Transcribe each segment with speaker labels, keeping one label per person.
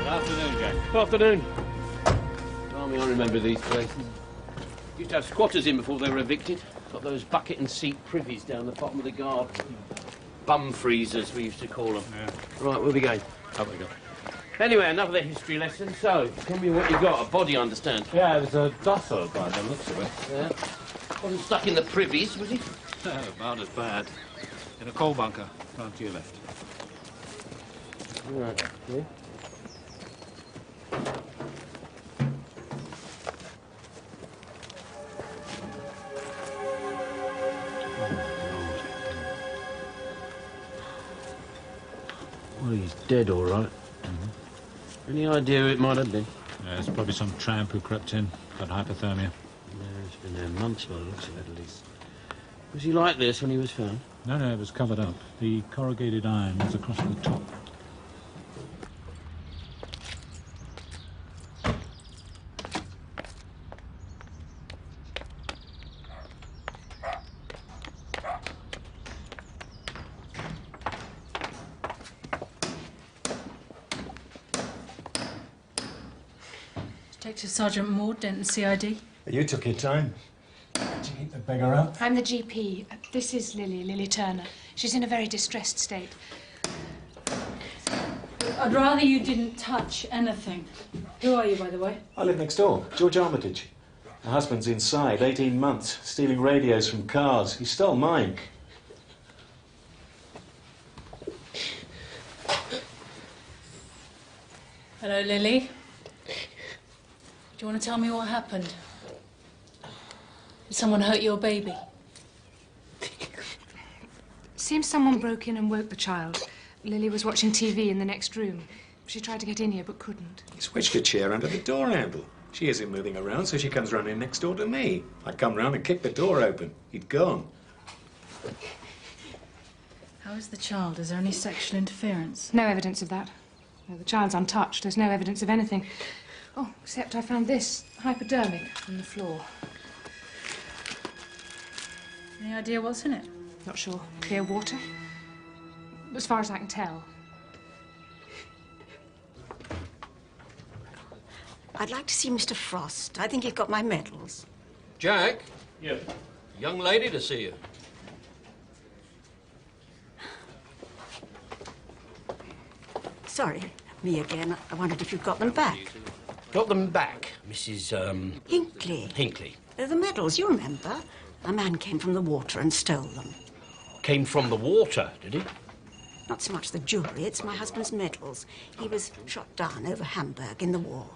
Speaker 1: Good afternoon, Jack.
Speaker 2: Good afternoon.
Speaker 3: I remember these places. Used to have squatters in before they were evicted. Got those bucket and seat privies down the bottom of the garden. Bum freezers, we used to call them.
Speaker 1: Yeah.
Speaker 3: Right, where we going?
Speaker 1: Up we go.
Speaker 3: Anyway, enough of the history lesson. So, tell me what you got. A body, I understand.
Speaker 1: Yeah, it was a dosser by the looks of it.
Speaker 3: Yeah. Wasn't stuck in the privies, was he?
Speaker 1: About as bad. In a coal bunker, down to your left.
Speaker 3: Right, yeah. Well, he's dead, all right. Any idea who it might have been?
Speaker 1: Yeah, it's probably some tramp who crept in, got hypothermia.
Speaker 3: Yeah, it's been there months by the looks of it, at least. Was he like this when he was found?
Speaker 1: No, it was covered up. The corrugated iron was across the top.
Speaker 4: Detective Sergeant Maud, Denton CID.
Speaker 5: You took your time. Did you keep the beggar up?
Speaker 6: I'm the GP. This is Lily Turner. She's in a very distressed state.
Speaker 4: I'd rather you didn't touch anything. Who are you, by the way?
Speaker 5: I live next door. George Armitage. My husband's inside, 18 months, stealing radios from cars. He stole mine.
Speaker 4: Hello, Lily. Do you want to tell me what happened? Did someone hurt your baby?
Speaker 6: Seems someone broke in and woke the child. Lily was watching TV in the next room. She tried to get in here but couldn't.
Speaker 5: He switched a chair under the door handle. She isn't moving around, so she comes running next door to me. I come round and kick the door open. He'd gone.
Speaker 4: How is the child? Is there any sexual interference?
Speaker 6: No evidence of that. No, the child's untouched. There's no evidence of anything. Oh, except I found this hypodermic on the floor.
Speaker 4: Any idea what's in it?
Speaker 6: Not sure. Clear water? As far as I can tell.
Speaker 7: I'd like to see Mr. Frost. I think he's got my medals.
Speaker 3: Jack?
Speaker 2: Yeah.
Speaker 3: Young lady to see you.
Speaker 7: Sorry, me again. I wondered if you'd got them back.
Speaker 3: Got them back, Mrs.
Speaker 7: Hinckley.
Speaker 3: Hinckley.
Speaker 7: They're the medals, you remember? A man came from the water and stole them.
Speaker 3: Came from the water, did he?
Speaker 7: Not so much the jewellery, it's my husband's medals. He was shot down over Hamburg in the war.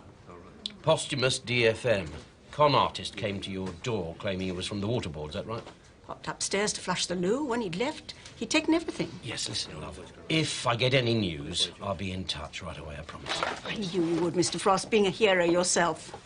Speaker 3: Posthumous DFM. Con artist came to your door claiming it was from the water board, is that right?
Speaker 7: Popped upstairs to flush the loo. When he'd left, he'd taken everything.
Speaker 3: Yes, listen, love. If I get any news, I'll be in touch right away, I promise.
Speaker 7: I knew you would, Mr. Frost, being a hero yourself.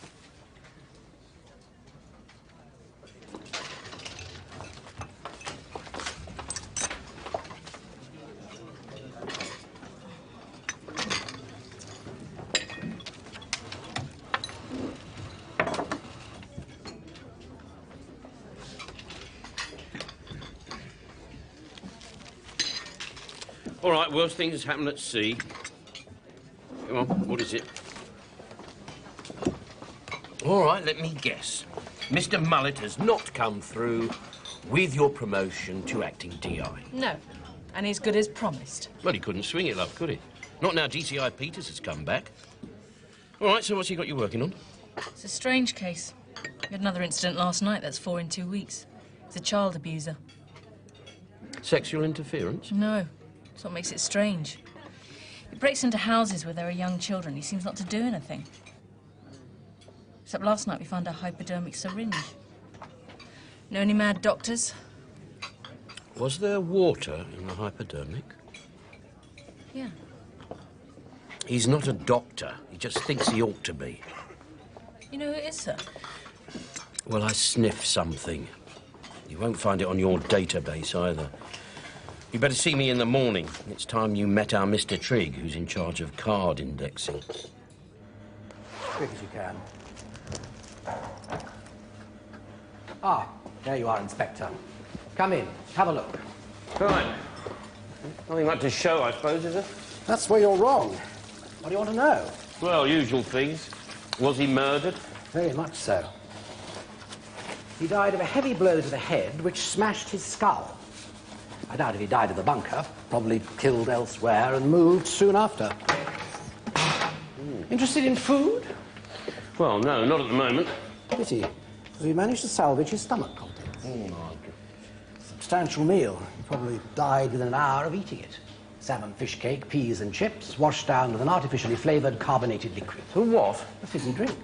Speaker 3: All right, worst things happen at sea. Come on, what is it? All right, let me guess. Mr. Mullet has not come through with your promotion to acting DI.
Speaker 4: No. And he's good as promised.
Speaker 3: Well, he couldn't swing it, love, could he? Not now DCI Peters has come back. All right, so what's he got you working on?
Speaker 4: It's a strange case. We had another incident last night. That's 4 in 2 weeks. It's a child abuser.
Speaker 3: Sexual interference?
Speaker 4: No. That's what makes it strange. He breaks into houses where there are young children. He seems not to do anything. Except last night we found a hypodermic syringe. Know any mad doctors?
Speaker 3: Was there water in the hypodermic?
Speaker 4: Yeah.
Speaker 3: He's not a doctor. He just thinks he ought to be.
Speaker 4: You know who it is, sir?
Speaker 3: Well, I sniff something. You won't find it on your database either. You better see me in the morning. It's time you met our Mr. Trigg, who's in charge of card indexing.
Speaker 8: As quick as you can. Ah, there you are, Inspector. Come in, have a look.
Speaker 3: Right. Nothing much to show, I suppose, is there?
Speaker 8: That's where you're wrong. What do you want to know?
Speaker 3: Well, usual things. Was he murdered?
Speaker 8: Very much so. He died of a heavy blow to the head, which smashed his skull. I doubt if he died in the bunker. Probably killed elsewhere and moved soon after. Interested in food?
Speaker 3: Well, no, not at the moment.
Speaker 8: Pity. Because we managed to salvage his stomach contents.
Speaker 3: Oh, my God.
Speaker 8: Substantial meal. He probably died within an hour of eating it. Salmon fish cake, peas and chips, washed down with an artificially flavoured carbonated liquid.
Speaker 3: For what?
Speaker 8: A fizzy drink.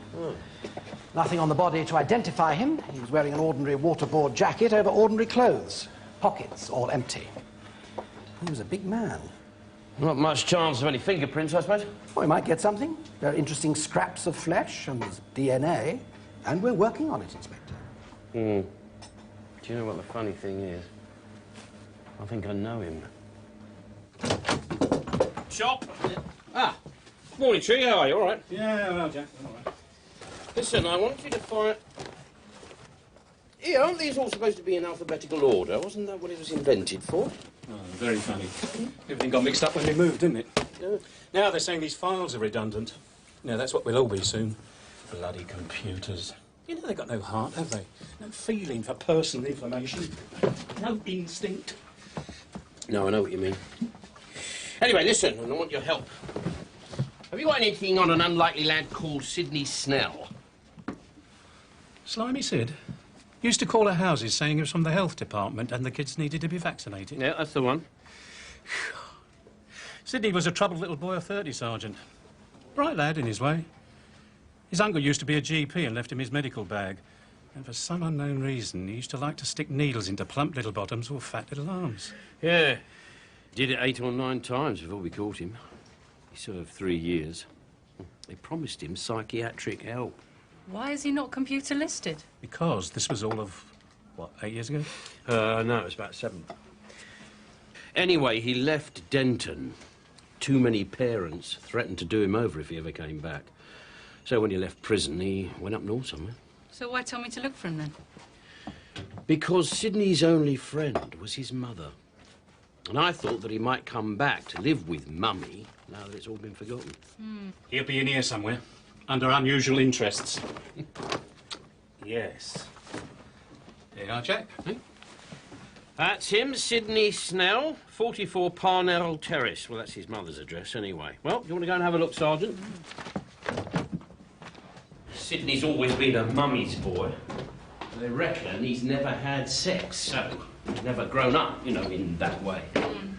Speaker 8: Nothing on the body to identify him. He was wearing an ordinary waterboard jacket over ordinary clothes. Pockets all empty. He was a big man.
Speaker 3: Not much chance of any fingerprints, I suppose.
Speaker 8: Well, we might get something. There are interesting scraps of flesh and there's DNA. And we're working on it, Inspector.
Speaker 3: Do you know what the funny thing is? I think I know him. Shop! Ah, morning, Tree. How are you? All right?
Speaker 1: Yeah, well, Jack, all right.
Speaker 3: Listen, I want you to find... Here, aren't these all supposed to be in alphabetical order? Wasn't that what it was invented for?
Speaker 1: Oh, very funny. Everything got mixed up when they moved, didn't it?
Speaker 3: Yeah.
Speaker 1: Now they're saying these files are redundant. You know, that's what we'll all be soon. Bloody computers. You know, they've got no heart, have they? No feeling for personal information. No instinct.
Speaker 3: No, I know what you mean. Anyway, listen, and I want your help. Have you got anything on an unlikely lad called Sidney Snell?
Speaker 1: Slimy Sid used to call at houses saying he was from the health department and the kids needed to be vaccinated.
Speaker 3: Yeah, that's the one.
Speaker 1: Sidney was a troubled little boy of 30, Sergeant. Bright lad in his way. His uncle used to be a GP and left him his medical bag. And for some unknown reason, he used to like to stick needles into plump little bottoms or fat little arms.
Speaker 3: Yeah. Did it 8 or 9 times before we caught him. He served 3 years. They promised him psychiatric help.
Speaker 4: Why is he not computer listed?
Speaker 1: Because this was all of, what, 8 years ago?
Speaker 3: No, it was about 7. Anyway, he left Denton. Too many parents threatened to do him over if he ever came back. So when he left prison, he went up north somewhere.
Speaker 4: So why tell me to look for him then?
Speaker 3: Because Sidney's only friend was his mother. And I thought that he might come back to live with Mummy now that it's all been forgotten.
Speaker 1: He'll be in here somewhere, under unusual interests. Yes. There you are, Jack.
Speaker 3: That's him, Sidney Snell, 44 Parnell Terrace. Well, that's his mother's address anyway. Well, you want to go and have a look, Sergeant? Sidney's always been a mummy's boy. They reckon he's never had sex, so he's never grown up, you know, in that way.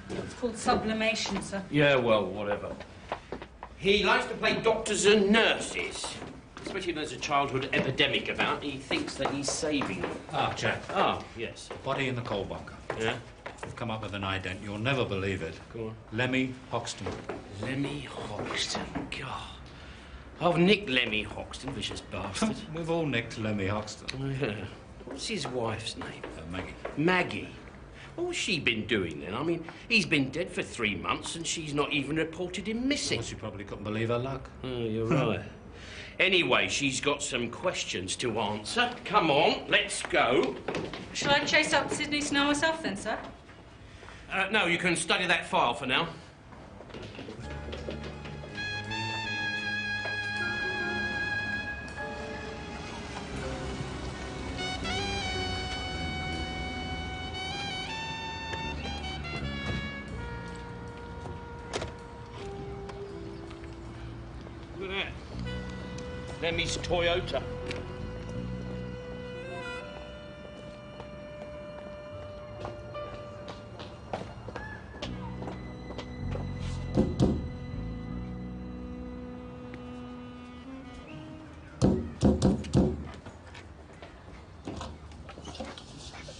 Speaker 4: It's called sublimation, sir.
Speaker 3: Yeah, well, whatever. He likes to play doctors and nurses, especially when there's a childhood epidemic about. He thinks that he's saving them.
Speaker 1: Ah, Jack.
Speaker 3: Ah, yes.
Speaker 1: Body in the coal bunker.
Speaker 3: Yeah?
Speaker 1: I've come up with an ident. You'll never believe it.
Speaker 3: Go on.
Speaker 1: Lemmy Hoxton.
Speaker 3: Lemmy Hoxton, God. I've nicked Lemmy Hoxton, vicious bastard.
Speaker 1: We've all nicked Lemmy Hoxton.
Speaker 3: Yeah. What's his wife's name?
Speaker 1: Maggie.
Speaker 3: Maggie. What's she been doing then? I mean, he's been dead for 3 months and she's not even reported him missing.
Speaker 1: Well, she probably couldn't believe her luck.
Speaker 3: Oh, you're right. Anyway, she's got some questions to answer. Come on, let's go.
Speaker 4: Shall I chase up Sidney Snell myself then, sir?
Speaker 3: No, you can study that file for now. Look at that. Lemmy's Toyota.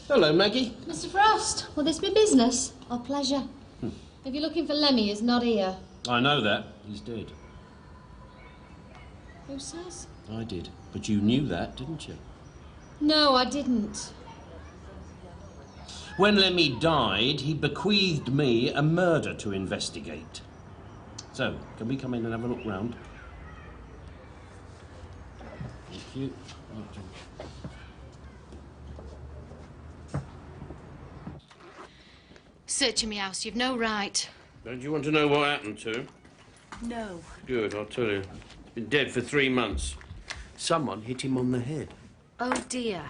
Speaker 3: Hello, Maggie.
Speaker 2: Mr. Frost, will this be business or pleasure? If you're looking for Lemmy, he's not here.
Speaker 3: I know that. He's dead.
Speaker 2: Who says?
Speaker 3: I did. But you knew that, didn't you?
Speaker 2: No, I didn't.
Speaker 3: When Lemmy died, he bequeathed me a murder to investigate. So, can we come in and have a look round? Thank you.
Speaker 2: Searching me house, you've no right.
Speaker 3: Don't you want to know what happened to him?
Speaker 7: No.
Speaker 3: Good, I'll tell you. He's been dead for 3 months. Someone hit him on the head.
Speaker 7: Oh, dear.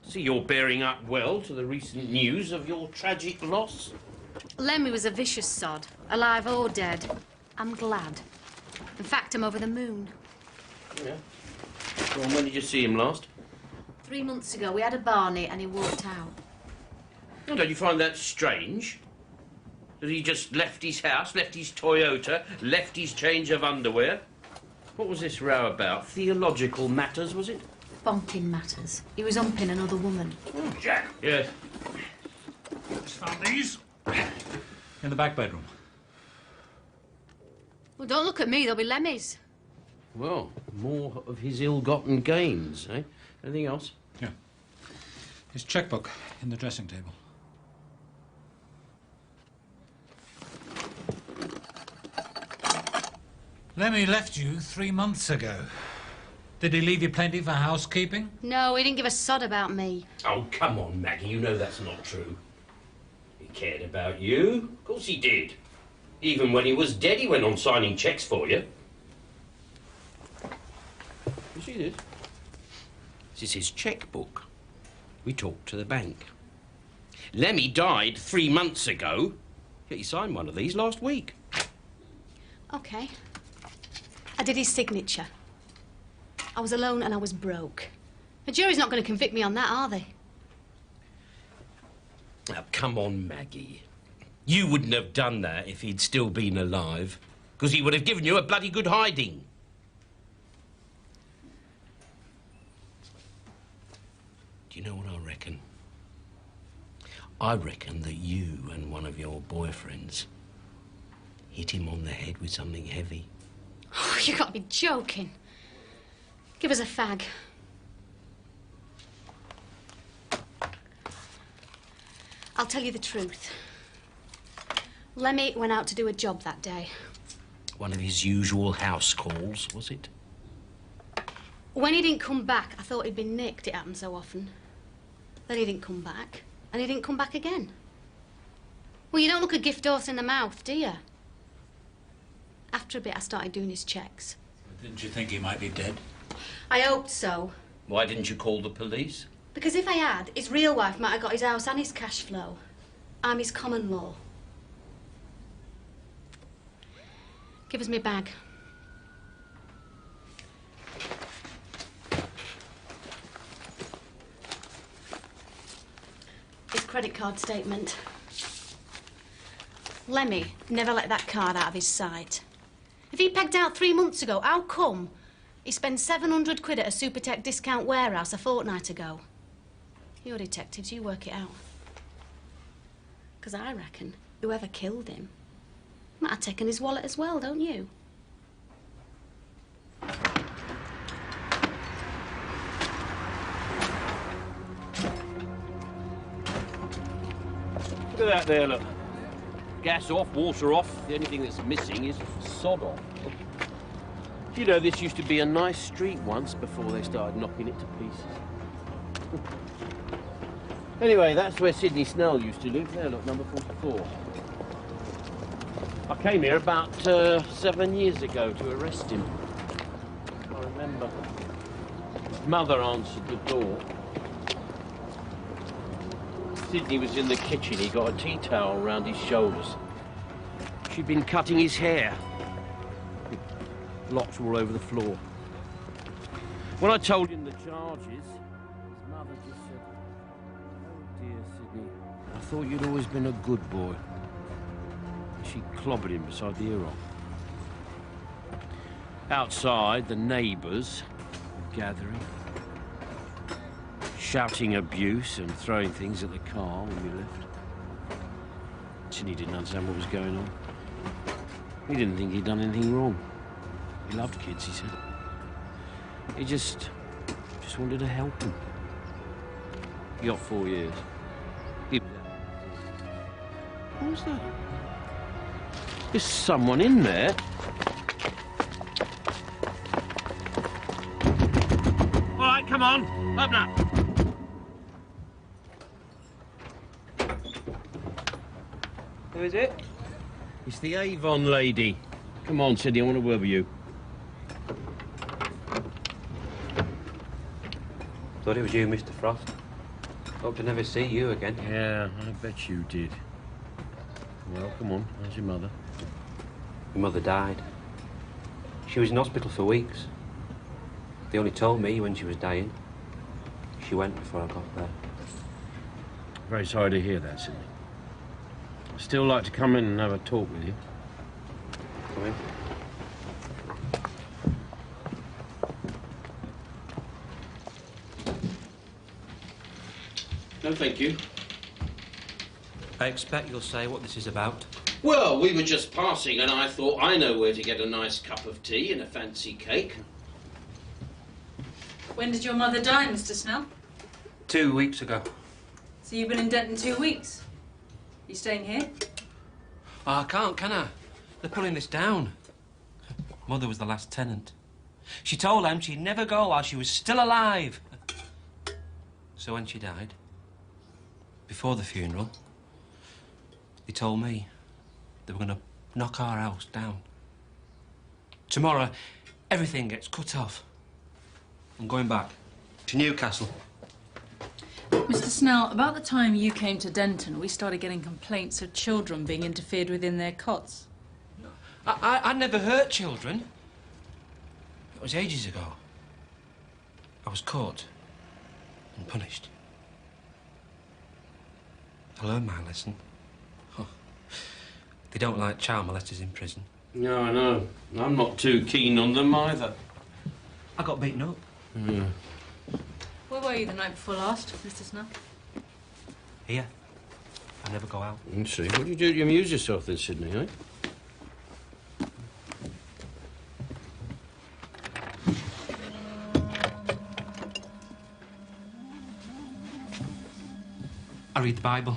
Speaker 3: See, you're bearing up well to the recent news of your tragic loss.
Speaker 7: Lemmy was a vicious sod, alive or dead. I'm glad. In fact, I'm over the moon.
Speaker 3: Yeah. Well, when did you see him last?
Speaker 7: 3 months ago, we had a Barney and he walked out.
Speaker 3: Well, don't you find that strange? That he just left his house, left his Toyota, left his change of underwear? What was this row about? Theological matters, was it?
Speaker 7: Bonking matters. He was humping another woman.
Speaker 1: Oh, Jack.
Speaker 3: Yes.
Speaker 1: Just found these. In the back bedroom.
Speaker 7: Well, don't look at me, they'll be Lemmy's.
Speaker 3: Well, more of his ill-gotten gains, eh? Anything else?
Speaker 9: Yeah. His checkbook in the dressing table. Lemmy left you 3 months ago. Did he leave you plenty for housekeeping?
Speaker 7: No, he didn't give a sod about me.
Speaker 3: Oh, come on, Maggie, you know that's not true. He cared about you. Of course he did. Even when he was dead, he went on signing cheques for you. You see this? This is his chequebook. We talked to the bank. Lemmy died 3 months ago, yet he signed one of these last week.
Speaker 7: OK. I did his signature. I was alone and I was broke. The jury's not going to convict me on that, are they?
Speaker 3: Now, come on, Maggie. You wouldn't have done that if he'd still been alive, because he would have given you a bloody good hiding. Do you know what I reckon? I reckon that you and one of your boyfriends hit him on the head with something heavy.
Speaker 7: Oh, you got to be joking. Give us a fag. I'll tell you the truth. Lemmy went out to do a job that day.
Speaker 3: One of his usual house calls, was it?
Speaker 7: When he didn't come back, I thought he'd been nicked. It happened so often. Then he didn't come back, and he didn't come back again. Well, you don't look a gift horse in the mouth, do you? After a bit, I started doing his checks.
Speaker 9: Didn't you think he might be dead?
Speaker 7: I hoped so.
Speaker 3: Why didn't you call the police?
Speaker 7: Because if I had, his real wife might have got his house and his cash flow. I'm his common law. Give us me bag. His credit card statement. Lemmy never let that card out of his sight. If he pegged out 3 months ago, how come he spent 700 quid at a Supertech discount warehouse a fortnight ago? You're detectives, you work it out. Because I reckon whoever killed him might have taken his wallet as well, don't you?
Speaker 3: Look at that there, look. Gas off, water off. The only thing that's missing is sod off. You know, this used to be a nice street once before they started knocking it to pieces. Anyway, that's where Sidney Snell used to live. There, look, number 44. I came here about 7 years ago to arrest him. I remember. His mother answered the door. Sidney was in the kitchen. He got a tea towel round his shoulders. She'd been cutting his hair. Blots all over the floor. When I told him the charges, his mother just said, "Oh dear, Sidney, I thought you'd always been a good boy." She clobbered him beside the ear off. Outside, the neighbours were gathering, shouting abuse and throwing things at the car when we left. Sidney didn't understand what was going on. He didn't think he'd done anything wrong. He loved kids, he said. He just wanted to help them. He got 4 years. What was that? There's someone in there. All right, come on, open up. Who is it? It's the Avon lady. Come on, Sidney, I want a word with you.
Speaker 10: Thought it was you, Mr. Frost. Hope to never see you again.
Speaker 3: Yeah, I bet you did. Well, come on, how's your mother?
Speaker 10: Your mother died. She was in hospital for weeks. They only told me when she was dying. She went before I got there.
Speaker 3: Very sorry to hear that, Sidney. I'd still like to come in and have a talk with you.
Speaker 10: Come in.
Speaker 3: No, thank you.
Speaker 10: I expect you'll say what this is about.
Speaker 3: Well, we were just passing and I thought I know where to get a nice cup of tea and a fancy cake.
Speaker 4: When did your mother die, Mr. Snell?
Speaker 10: 2 weeks ago.
Speaker 4: So you've been in Denton 2 weeks? You staying here?
Speaker 10: Oh, I can't, can I? They're pulling this down. Mother was the last tenant. She told them she'd never go while she was still alive. So when she died, before the funeral, they told me they were going to knock our house down. Tomorrow, everything gets cut off. I'm going back to Newcastle.
Speaker 4: Mr. Snell, about the time you came to Denton, we started getting complaints of children being interfered with in their cots.
Speaker 10: I never hurt children. It was ages ago. I was caught and punished. I learned my lesson. Oh. They don't like child molesters in prison.
Speaker 3: No, I know. I'm not too keen on them either.
Speaker 10: I got beaten up.
Speaker 3: Yeah.
Speaker 4: Where were you the night before last, Mr. Snell?
Speaker 10: Here. I never go out.
Speaker 3: Let's see. What do you do to amuse yourself then, Sidney, eh?
Speaker 10: I read the Bible.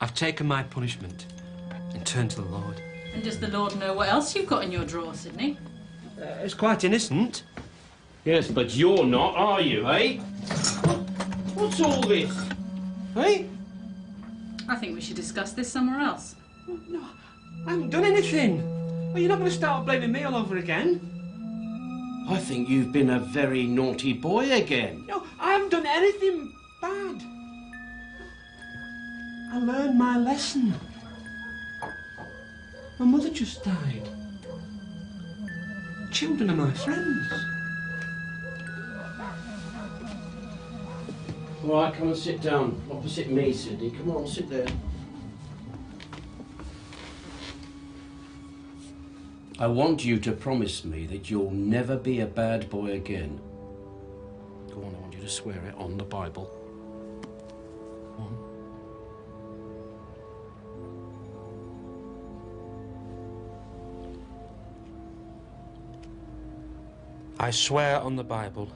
Speaker 10: I've taken my punishment and turned to the Lord.
Speaker 4: And does the Lord know what else you've got in your drawer, Sidney?
Speaker 10: It's quite innocent.
Speaker 3: Yes, but you're not, are you, eh? What's all this?
Speaker 10: Eh?
Speaker 4: I think we should discuss this somewhere else.
Speaker 10: No, I haven't done anything. Well, you're not going to start blaming me all over again.
Speaker 3: I think you've been a very naughty boy again.
Speaker 10: No, I haven't done anything bad. I learned my lesson. My mother just died. Children are my friends.
Speaker 3: All right, come and sit down opposite me, Sidney. Come on, sit there. I want you to promise me that you'll never be a bad boy again. Go on, I want you to swear it on the Bible. Go on.
Speaker 10: I swear on the Bible,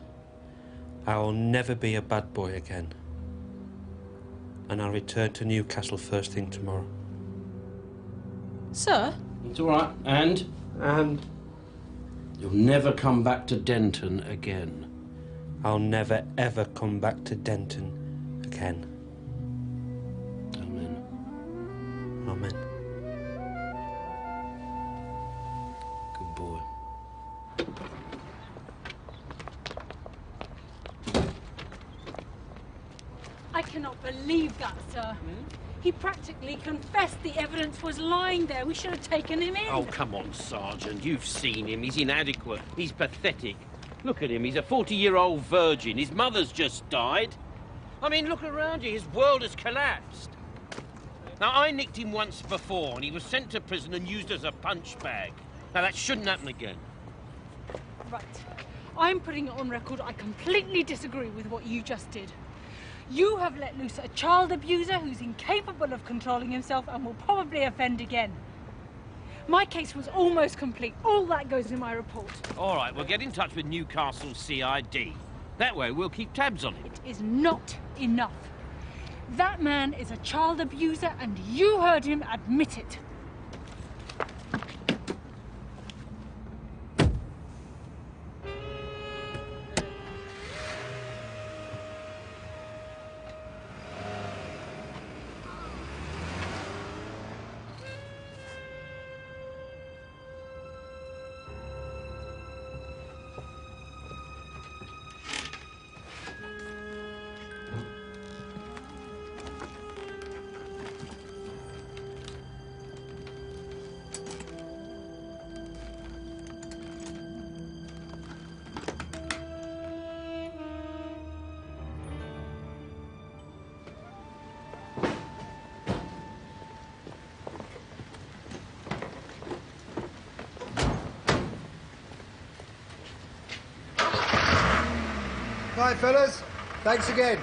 Speaker 10: I will never be a bad boy again. And I'll return to Newcastle first thing tomorrow.
Speaker 4: Sir?
Speaker 3: It's all right. And you'll never come back to Denton again.
Speaker 10: I'll never, ever come back to Denton again.
Speaker 3: Amen.
Speaker 10: Amen.
Speaker 3: Good boy.
Speaker 11: I cannot believe that, sir. He practically confessed the evidence was lying there. We should have taken him in.
Speaker 3: Oh, come on, Sergeant. You've seen him. He's inadequate. He's pathetic. Look at him. He's a 40-year-old virgin. His mother's just died. I mean, look around you. His world has collapsed. Now, I nicked him once before, and he was sent to prison and used as a punch bag. Now, that shouldn't happen again.
Speaker 11: Right. I'm putting it on record. I completely disagree with what you just did. You have let loose a child abuser who's incapable of controlling himself and will probably offend again. My case was almost complete. All that goes in my report.
Speaker 3: All right, well, get in touch with Newcastle CID. That way, we'll keep tabs on him.
Speaker 11: It is not enough. That man is a child abuser, and you heard him admit it.
Speaker 12: Bye, fellas. Thanks again.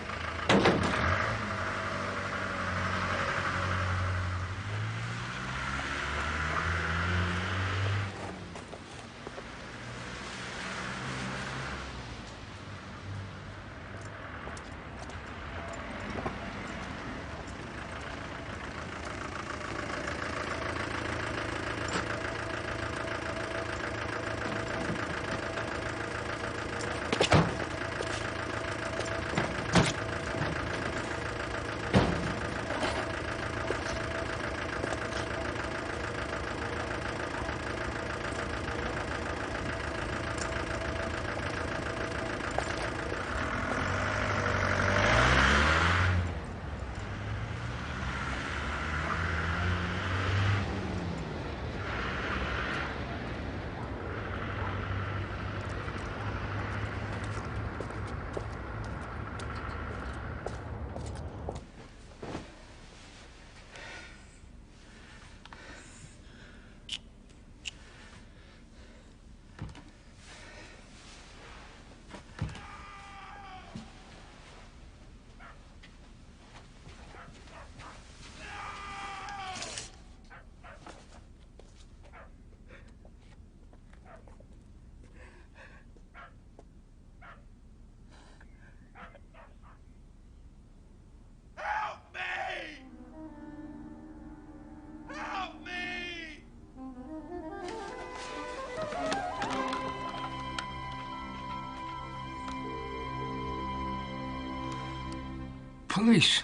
Speaker 9: Police.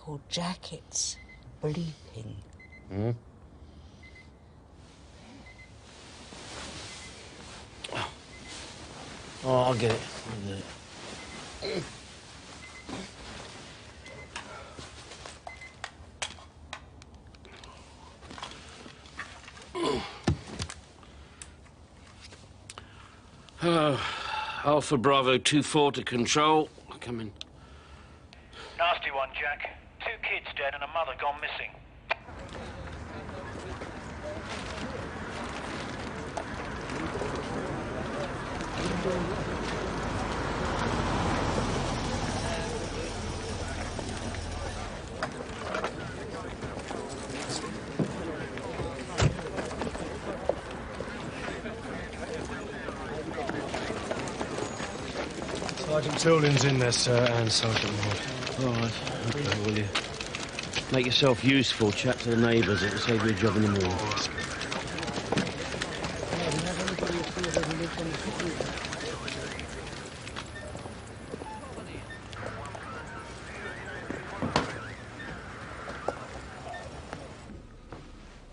Speaker 13: Your jacket's bleeping.
Speaker 3: Hmm? Oh, I'll get it. I'll get it. Alpha Bravo 2-4 to control. Come in.
Speaker 14: Nasty one, Jack. 2 kids dead and a mother gone missing.
Speaker 1: Sergeant Tillden's in there, sir, and Sergeant Wood.
Speaker 3: All right. Okay, will you? Make yourself useful. Chat to the neighbours. It'll save you a job in the morning.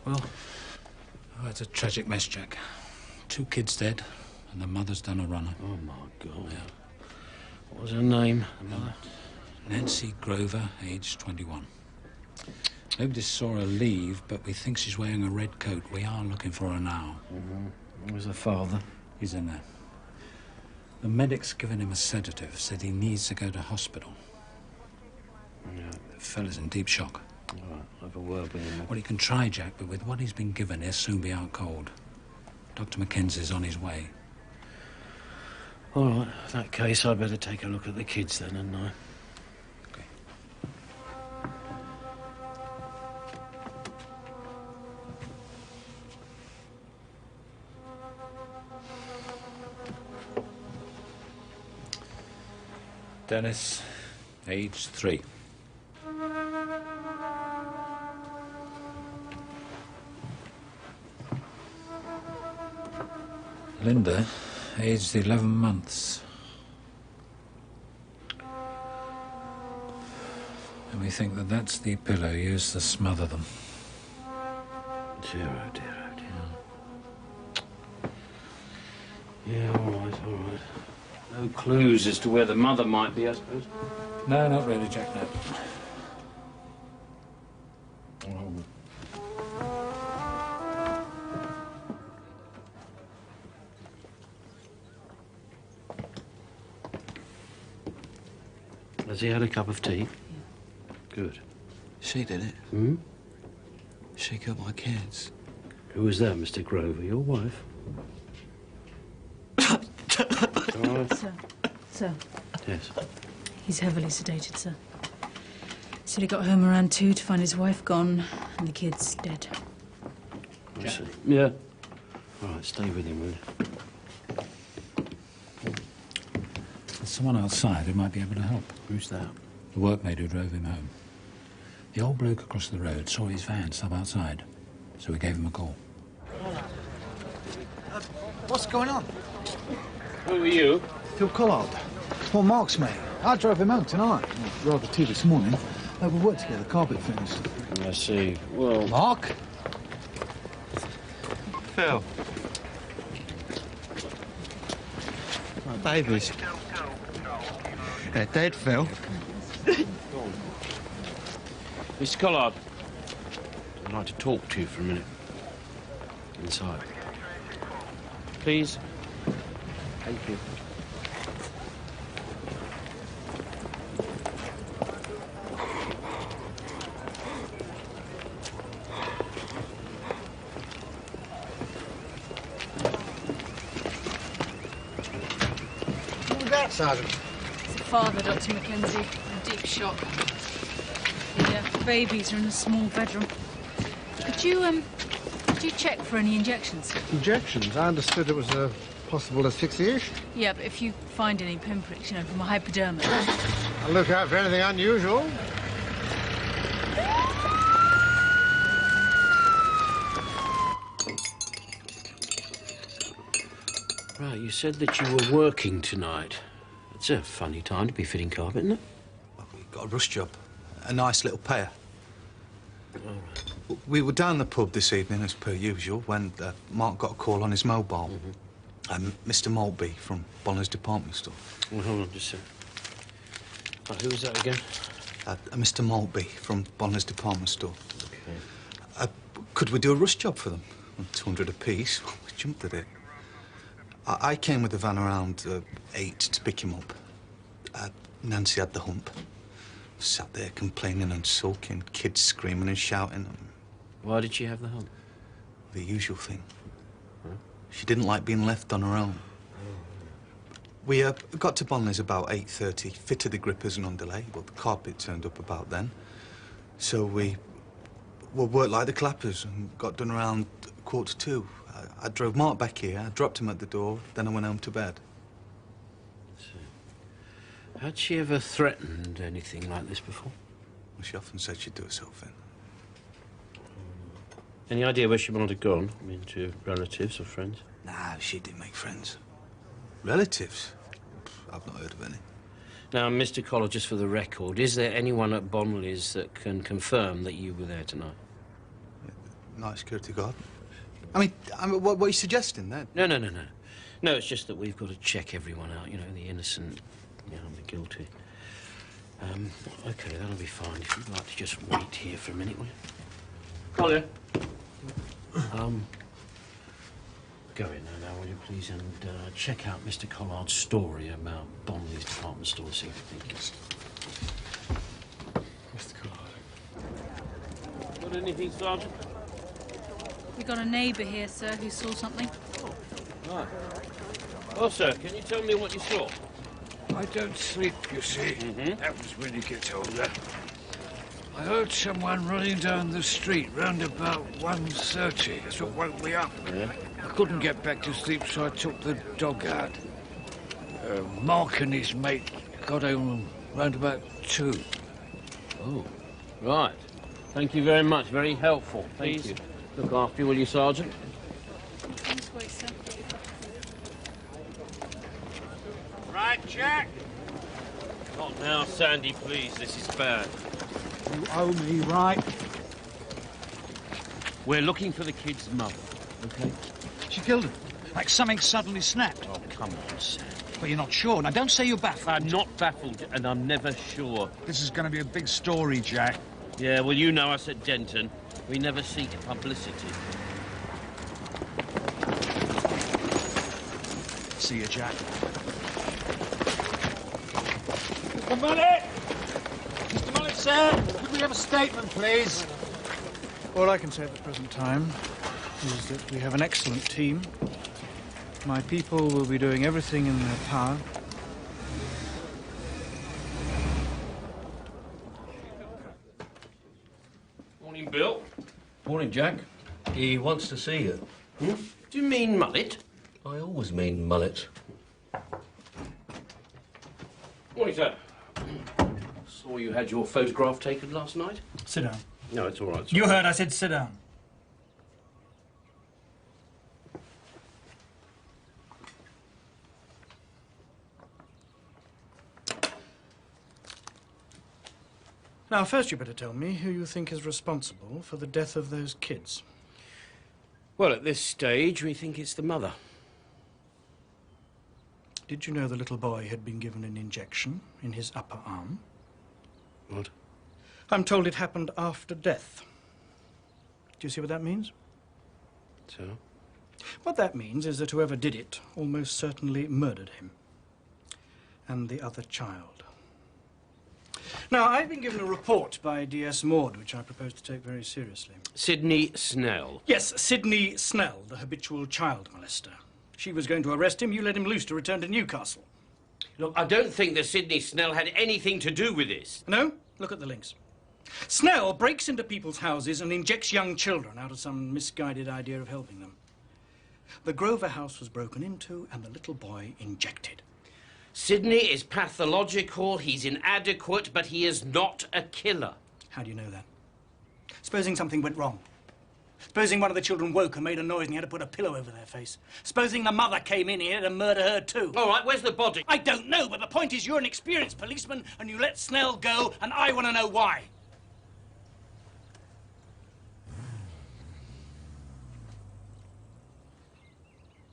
Speaker 9: Well, it's a tragic mess, Jack. 2 kids dead, and the mother's done a runner.
Speaker 3: Oh, my God. Yeah. What was her name?
Speaker 9: Nancy Grover, aged 21. Nobody saw her leave, but we think she's wearing a red coat. We are looking for her now.
Speaker 3: Mm-hmm. Where's her father?
Speaker 9: He's in there. The medic's given him a sedative, said he needs to go to hospital.
Speaker 3: Yeah.
Speaker 9: The fella's in deep shock.
Speaker 3: All right, I'll have a word with him.
Speaker 9: Well, he can try, Jack, but with what he's been given, he'll soon be out cold. Dr. Mackenzie's on his way.
Speaker 3: All right, in that case, I'd better take a look at the kids then, hadn't I?
Speaker 9: Okay. Dennis, age 3. Linda, aged 11 months. And we think that that's the pillow used to smother them.
Speaker 3: Dear, oh dear, oh dear. Yeah, all right, all right. No clues as to where the mother might be, I suppose?
Speaker 9: No, not really, Jack, no.
Speaker 3: Has he had a cup of tea?
Speaker 15: Yeah.
Speaker 3: Good.
Speaker 15: She did it.
Speaker 3: Hmm?
Speaker 15: She killed my kids.
Speaker 3: Who was that, Mr. Grover? Your wife? All right.
Speaker 11: Sir,
Speaker 3: Yes.
Speaker 4: He's heavily sedated, sir. Said he got home around 2 to find his wife gone and the kids dead.
Speaker 3: I see. Yeah. All right, stay with him, will you?
Speaker 9: There's someone outside who might be able to help.
Speaker 3: Who's that?
Speaker 9: The workmate who drove him home. The old bloke across the road saw his van stop outside, so we gave him a call.
Speaker 12: What's going on?
Speaker 3: Who are you?
Speaker 12: Phil Collard. Well, Mark's mate. I drove him home tonight. Well, rather tea this morning. We worked together, carpet finished.
Speaker 3: I see. Well...
Speaker 12: Mark?
Speaker 15: Phil. My babies. They're dead, Phil.
Speaker 3: Mr. Collard, I'd like to talk to you for a minute. Inside. Please. Thank you.
Speaker 12: Who's that, Sergeant?
Speaker 4: It's the father, Dr. Mackenzie, in deep shock. The babies are in a small bedroom. Could you check for any injections?
Speaker 12: Injections? I understood it was possible asphyxiation.
Speaker 4: Yeah, but if you find any pinpricks, you know, from a hypodermic.
Speaker 12: I'll look out for anything unusual.
Speaker 3: Right, you said that you were working tonight. It's a funny time to be fitting carpet, isn't it?
Speaker 15: Well, we got a rush job. A nice little pair.
Speaker 3: All right.
Speaker 15: We were down the pub this evening, as per usual, when Mark got a call on his mobile. Mr. Maltby from Bonner's department store.
Speaker 3: Well, hold on just a second. Right, who was that again?
Speaker 15: Mr. Maltby from Bonner's department store.
Speaker 3: Okay.
Speaker 15: Could we do a rush job for them? 200 apiece. We jumped at it. I came with the van around 8 to pick him up. Nancy had the hump. Sat there complaining and sulking, kids screaming and shouting.
Speaker 3: Why did she have the hump?
Speaker 15: The usual thing. Huh? She didn't like being left on her own. We got to Bonley's about 8:30, fitted the grippers and on delay, but the carpet turned up about then. So we worked like the clappers and got done around 1:45. I drove Mark back here, I dropped him at the door, then I went home to bed.
Speaker 3: Had she ever threatened anything like this before?
Speaker 15: Well, she often said she'd do herself in.
Speaker 3: Any idea where she might have gone? I mean, to relatives or friends?
Speaker 15: Nah, she didn't make friends. Relatives? I've not heard of any.
Speaker 3: Now, Mr. Collar, just for the record, is there anyone at Bonley's that can confirm that you were there tonight?
Speaker 15: Night security guard. I mean, what are you suggesting then?
Speaker 3: No. No, it's just that we've got to check everyone out, you know, the innocent, you know, the guilty. OK, that'll be fine. If you'd like to just wait here for a minute, will you? Collier. Go in now, will you, please, and check out Mr. Collard's story about Bonley's department store, see if you think it's...
Speaker 15: Mr. Collard.
Speaker 3: Got anything, Sergeant?
Speaker 4: We got a neighbour here, sir, who saw something.
Speaker 3: Oh, right. Well, sir, can you tell me what you saw?
Speaker 16: I don't sleep, you see. Happens when you get older. I heard someone running down the street round about 1:30. That's what woke me up.
Speaker 3: Yeah?
Speaker 16: I couldn't get back to sleep, so I took the dog out. Mark and his mate got home round about 2.
Speaker 3: Oh, right. Thank you very much. Very helpful. Thank you. Look after you, will you, Sergeant?
Speaker 4: This way, sir.
Speaker 16: Right, Jack?
Speaker 3: Not now, Sandy, please. This is bad.
Speaker 12: You owe me, right?
Speaker 3: We're looking for the kid's mother, OK?
Speaker 17: She killed him. Like something suddenly snapped.
Speaker 3: Oh, come on, Sam.
Speaker 17: But you're not sure. Now, don't say you're baffled.
Speaker 3: I'm not baffled, and I'm never sure.
Speaker 17: This is going to be a big story, Jack.
Speaker 3: Yeah, well, you know us at Denton. We never seek publicity.
Speaker 17: See you, Jack.
Speaker 12: Mr. Mullet! Mr. Mullet, sir! Could we have a statement, please?
Speaker 18: All I can say at the present time is that we have an excellent team. My people will be doing everything in their power
Speaker 3: Morning, Jack. He wants to see you. Hmm? Do you mean mullet? I always mean mullet. Morning, sir. Saw you had your photograph taken last night.
Speaker 18: Sit down.
Speaker 3: No, it's all right.
Speaker 18: You heard I said sit down. Now, first you better tell me who you think is responsible for the death of those kids.
Speaker 3: Well, at this stage, we think it's the mother.
Speaker 18: Did you know the little boy had been given an injection in his upper arm?
Speaker 3: What?
Speaker 18: I'm told it happened after death. Do you see what that means?
Speaker 3: So?
Speaker 18: What that means is that whoever did it almost certainly murdered him. And the other child. Now, I've been given a report by DS Maud, which I propose to take very seriously.
Speaker 3: Sidney Snell.
Speaker 18: Yes, Sidney Snell, the habitual child molester. She was going to arrest him. You let him loose to return to Newcastle.
Speaker 3: Look, I don't think that Sidney Snell had anything to do with this.
Speaker 18: No? Look at the links. Snell breaks into people's houses and injects young children out of some misguided idea of helping them. The Grover house was broken into and the little boy injected.
Speaker 3: Sidney is pathological, he's inadequate, but he is not a killer.
Speaker 18: How do you know that? Supposing something went wrong. Supposing one of the children woke and made a noise and he had to put a pillow over their face. Supposing the mother came in here to murder her too.
Speaker 3: All right, where's the body?
Speaker 18: I don't know, but the point is you're an experienced policeman and you let Snell go and I want to know why.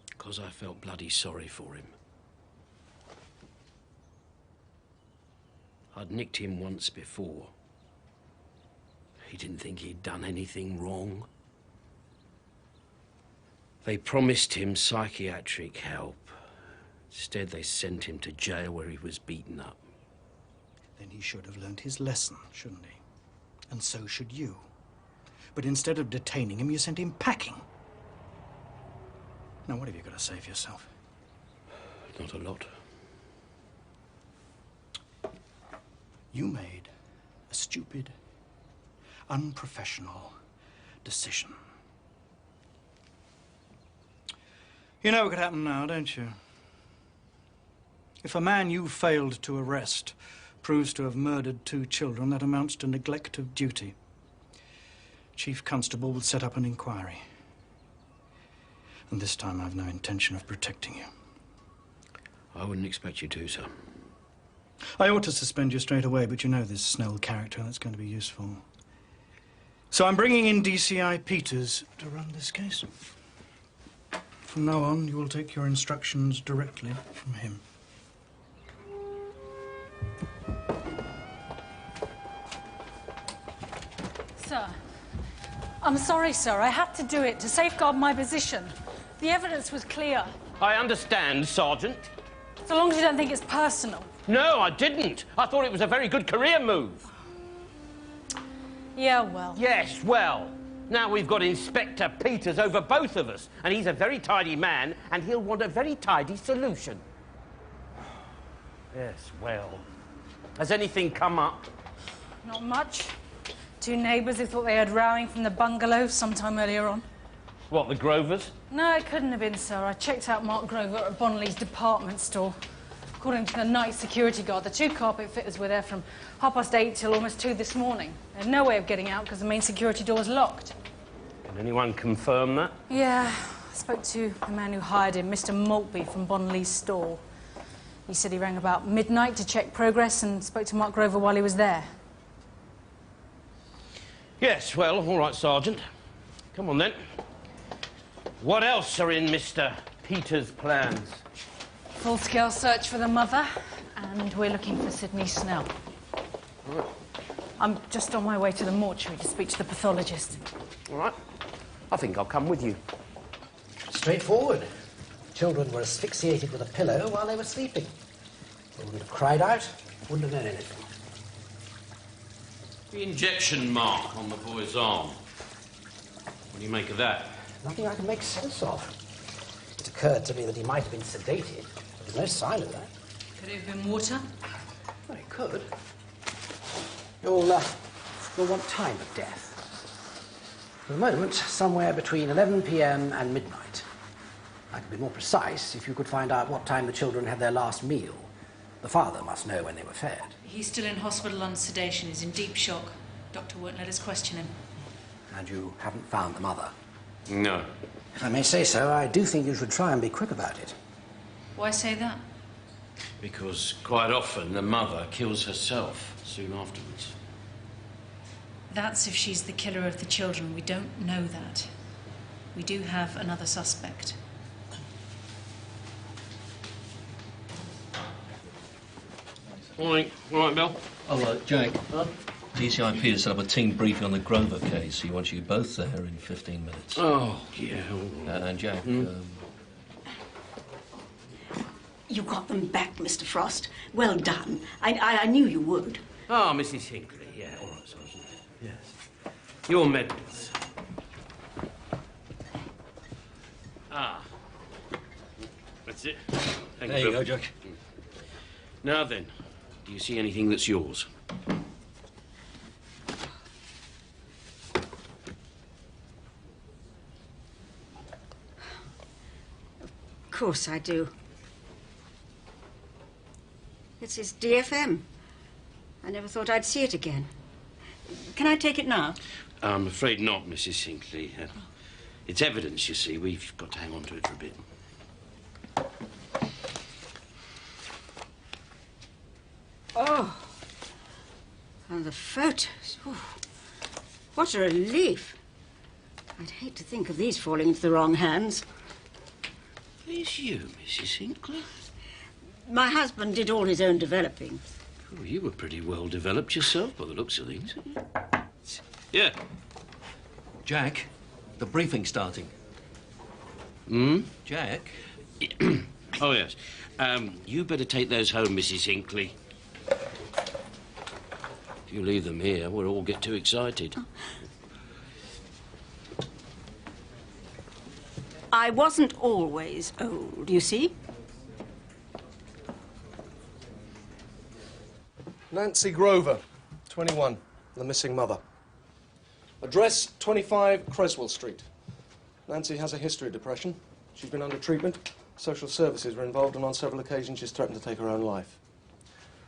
Speaker 3: Because I felt bloody sorry for him. I'd nicked him once before. He didn't think he'd done anything wrong. They promised him psychiatric help. Instead, they sent him to jail where he was beaten up.
Speaker 18: Then he should have learned his lesson, shouldn't he? And so should you. But instead of detaining him, you sent him packing. Now, what have you got to say for yourself?
Speaker 3: Not a lot.
Speaker 18: You made a stupid, unprofessional decision. You know what could happen now, don't you? If a man you failed to arrest proves to have murdered 2 children, that amounts to neglect of duty. Chief Constable will set up an inquiry. And this time I've no intention of protecting you.
Speaker 3: I wouldn't expect you to, sir.
Speaker 18: I ought to suspend you straight away, but you know this Snell character, that's going to be useful. So I'm bringing in DCI Peters to run this case. From now on, you will take your instructions directly from him.
Speaker 11: Sir, I'm sorry, sir. I had to do it to safeguard my position. The evidence was clear.
Speaker 3: I understand, Sergeant.
Speaker 11: So long as you don't think it's personal.
Speaker 3: No, I didn't. I thought it was a very good career move.
Speaker 11: Yeah, well.
Speaker 3: Yes, well. Now we've got Inspector Peters over both of us, and he's a very tidy man, and he'll want a very tidy solution. Yes, well. Has anything come up?
Speaker 11: Not much. 2 neighbours who thought they heard rowing from the bungalow sometime earlier on.
Speaker 3: What, the Grovers?
Speaker 11: No, it couldn't have been, sir. I checked out Mark Grover at Bonley's department store. According to the night security guard, the 2 carpet fitters were there from 8:30 till almost 2 this morning. They had no way of getting out because the main security door was locked.
Speaker 3: Can anyone confirm that?
Speaker 11: Yeah, I spoke to the man who hired him, Mr. Maltby from Bonley's store. He said he rang about midnight to check progress and spoke to Mark Grover while he was there.
Speaker 3: Yes, well, all right, Sergeant. Come on, then. What else are in Mr. Peters' plans?
Speaker 11: Full-scale search for the mother, and we're looking for Sidney Snell.
Speaker 3: Right.
Speaker 11: I'm just on my way to the mortuary to speak to the pathologist.
Speaker 3: All right. I think I'll come with you.
Speaker 8: Straightforward. Children were asphyxiated with a pillow while they were sleeping. They wouldn't have cried out, wouldn't have known anything.
Speaker 3: The injection mark on the boy's arm. What do you make of that?
Speaker 8: Nothing I can make sense of. It occurred to me that he might have been sedated. There's no sign of that.
Speaker 4: Could it have been water?
Speaker 8: Well, it could. You'll want time of death. For the moment, somewhere between 11 p.m. and midnight. I could be more precise if you could find out what time the children had their last meal. The father must know when they were fed.
Speaker 4: He's still in hospital on sedation. He's in deep shock. Doctor won't let us question him.
Speaker 8: And you haven't found the mother?
Speaker 3: No.
Speaker 8: If I may say so, I do think you should try and be quick about it.
Speaker 4: Why say that?
Speaker 3: Because quite often the mother kills herself soon afterwards.
Speaker 4: That's if she's the killer of the children. We don't know that. We do have another suspect.
Speaker 3: Morning. All right, Bill?
Speaker 19: Oh, Jack. DCIP has set up a team briefing on the Grover case. He wants you both there in 15 minutes.
Speaker 3: Oh, yeah.
Speaker 19: And Jack,
Speaker 20: You got them back, Mr. Frost. Well done. I knew you would.
Speaker 3: Oh, Mrs. Hinckley. Yeah, all right, Sergeant. Yes. Your medals. Ah. That's it. Thank
Speaker 19: there you go, Jack.
Speaker 3: Now then, do you see anything that's yours?
Speaker 20: Of course I do. It's his DFM. I never thought I'd see it again. Can I take it now?
Speaker 3: I'm afraid not, Mrs. Hinckley. It's evidence, you see. We've got to hang on to it for a bit.
Speaker 20: Oh. And the photos. Ooh. What a relief. I'd hate to think of these falling into the wrong hands.
Speaker 3: It's you, Mrs. Hinckley.
Speaker 20: My husband did all his own developing.
Speaker 3: Oh, you were pretty well developed yourself, by the looks of things. Yeah.
Speaker 19: Jack, the briefing's starting.
Speaker 3: Hmm?
Speaker 19: Jack?
Speaker 3: Oh, yes. You better take those home, Mrs. Hinckley. If you leave them here, we'll all get too excited.
Speaker 20: I wasn't always old, you see.
Speaker 21: Nancy Grover, 21, the missing mother. Address 25 Creswell Street. Nancy has a history of depression. She's been under treatment. Social services were involved, and on several occasions she's threatened to take her own life.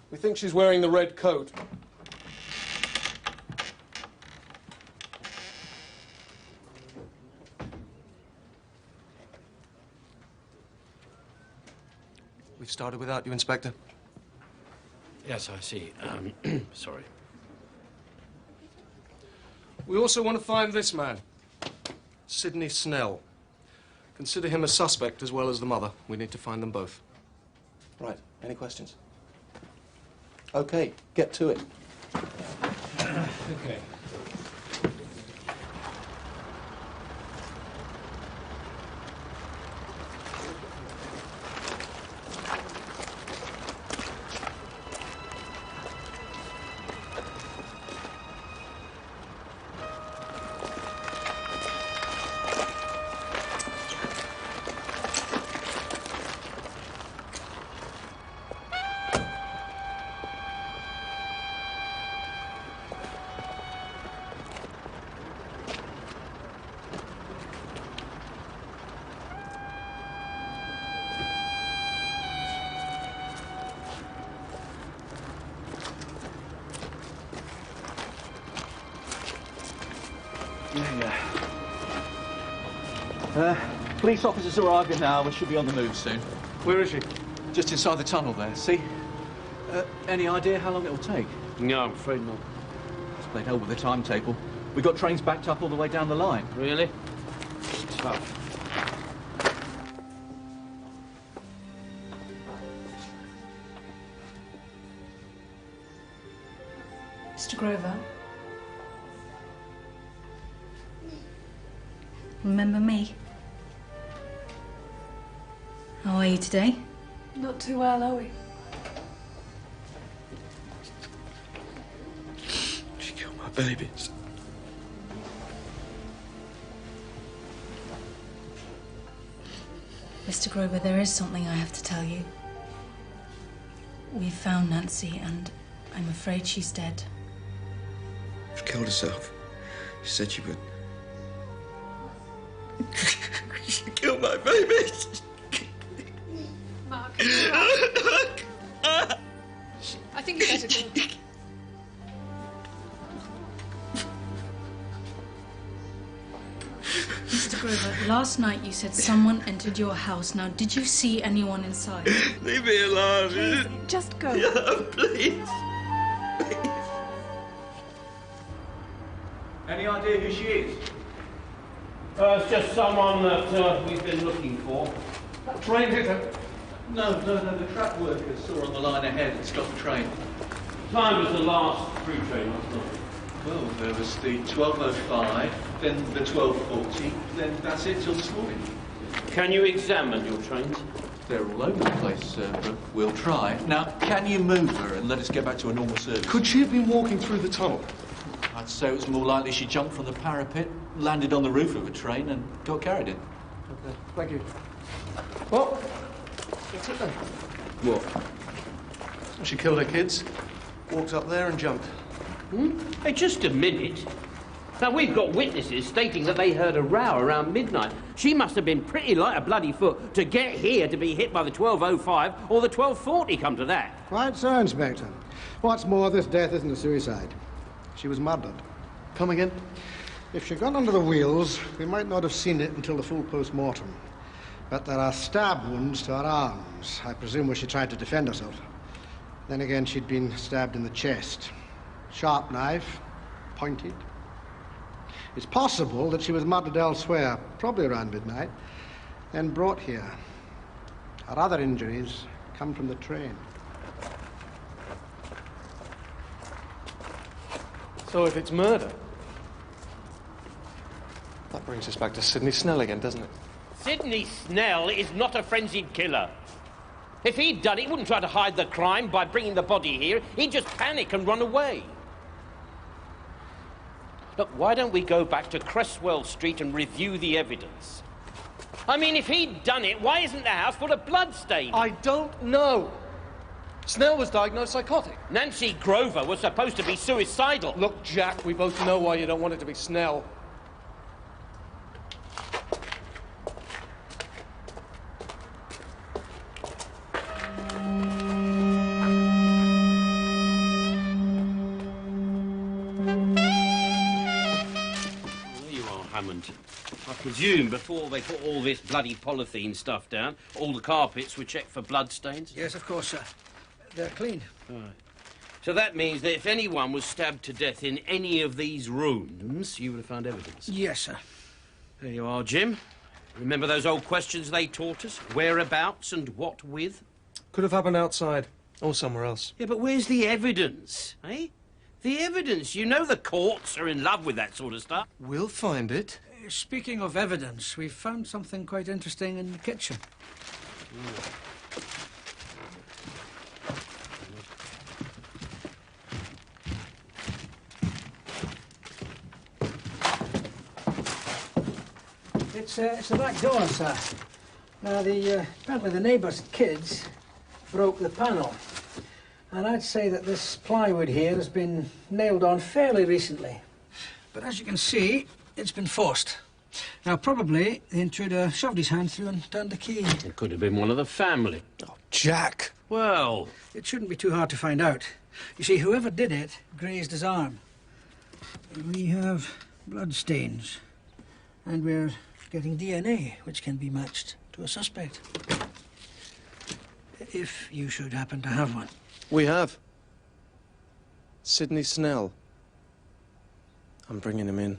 Speaker 21: We think she's wearing the red coat. We've started without you, Inspector.
Speaker 3: Yes, I see. Sorry.
Speaker 21: We also want to find this man, Sidney Snell. Consider him a suspect as well as the mother. We need to find them both. Right. Any questions? Okay, get to it.
Speaker 1: Okay.
Speaker 17: Police officers are arriving now. We should be on the move soon.
Speaker 21: Where is she?
Speaker 17: Just inside the tunnel there, see? Any idea how long it'll take?
Speaker 3: No, I'm afraid not.
Speaker 17: It's played hell with the timetable. We've got trains backed up all the way down the line.
Speaker 3: Really? Tough.
Speaker 4: Mr. Grover? Remember me? How are you today?
Speaker 11: Not too well, are we?
Speaker 21: She killed my babies.
Speaker 4: Mr. Grover, there is something I have to tell you. We've found Nancy, and I'm afraid she's dead.
Speaker 22: She killed herself. She said she would.
Speaker 3: She killed my baby.
Speaker 6: Mark. I think you better go.
Speaker 4: Mr. Grover, last night you said someone entered your house. Now, did you see anyone inside?
Speaker 3: Leave me alone.
Speaker 11: Please, just go.
Speaker 3: Yeah, please.
Speaker 17: Any idea who she is?
Speaker 3: It's just someone that we've been looking for.
Speaker 17: That train hit her. No, the track workers saw her on the line ahead and stopped the train.
Speaker 3: Time was the last through train last night.
Speaker 17: Well, there was the 12:05, then the 12:40, then that's it till this morning.
Speaker 3: Can you examine your trains?
Speaker 17: They're all over the place, sir, but we'll try. Now, can you move her and let us get back to a normal service?
Speaker 21: Could she have been walking through the tunnel?
Speaker 17: I'd say it was more likely she jumped from the parapet, landed on the roof of a train and got carried in.
Speaker 21: Okay, thank you. Well, that's it then.
Speaker 3: What?
Speaker 21: She killed her kids, walked up there and jumped.
Speaker 3: Hey, just a minute. Now, we've got witnesses stating that they heard a row around midnight. She must have been pretty light a bloody foot to get here to be hit by the 12:05 or the 12:40, come to that.
Speaker 5: Quite so, Inspector. What's more, this death isn't a suicide. She was murdered.
Speaker 21: Come again?
Speaker 5: If she got under the wheels, we might not have seen it until the full post-mortem. But there are stab wounds to her arms, I presume where she tried to defend herself. Then again, she'd been stabbed in the chest. Sharp knife, pointed. It's possible that she was murdered elsewhere, probably around midnight, then brought here. Her other injuries come from the train.
Speaker 21: So if it's murder, that brings us back to Sidney Snell again, doesn't it?
Speaker 3: Sidney Snell is not a frenzied killer. If he'd done it, he wouldn't try to hide the crime by bringing the body here. He'd just panic and run away. Look, why don't we go back to Cresswell Street and review the evidence? I mean, if he'd done it, why isn't the house full of bloodstains?
Speaker 21: I don't know. Snell was diagnosed psychotic.
Speaker 3: Nancy Grover was supposed to be suicidal.
Speaker 21: Look, Jack, we both know why you don't want it to be Snell.
Speaker 3: I presume before they put all this bloody polythene stuff down, all the carpets were checked for bloodstains?
Speaker 5: Yes, of course, sir. They're clean.
Speaker 3: Right. So that means that if anyone was stabbed to death in any of these rooms, you would have found evidence?
Speaker 5: Yes, sir.
Speaker 3: There you are, Jim. Remember those old questions they taught us? Whereabouts and what with?
Speaker 21: Could have happened outside or somewhere else.
Speaker 3: Yeah, but where's the evidence, eh? The evidence. You know the courts are in love with that sort of stuff.
Speaker 21: We'll find it.
Speaker 5: Speaking of evidence, we've found something quite interesting in the kitchen. It's the back door, sir. Now, apparently the neighbour's kids broke the panel. And I'd say that this plywood here has been nailed on fairly recently. But as you can see, it's been forced. Now, probably the intruder shoved his hand through and turned the key.
Speaker 3: It could have been one of the family.
Speaker 21: Oh, Jack!
Speaker 3: Well...
Speaker 5: It shouldn't be too hard to find out. You see, whoever did it grazed his arm. We have blood stains. And we're getting DNA, which can be matched to a suspect. If you should happen to have one.
Speaker 21: We have. Sidney Snell. I'm bringing him in.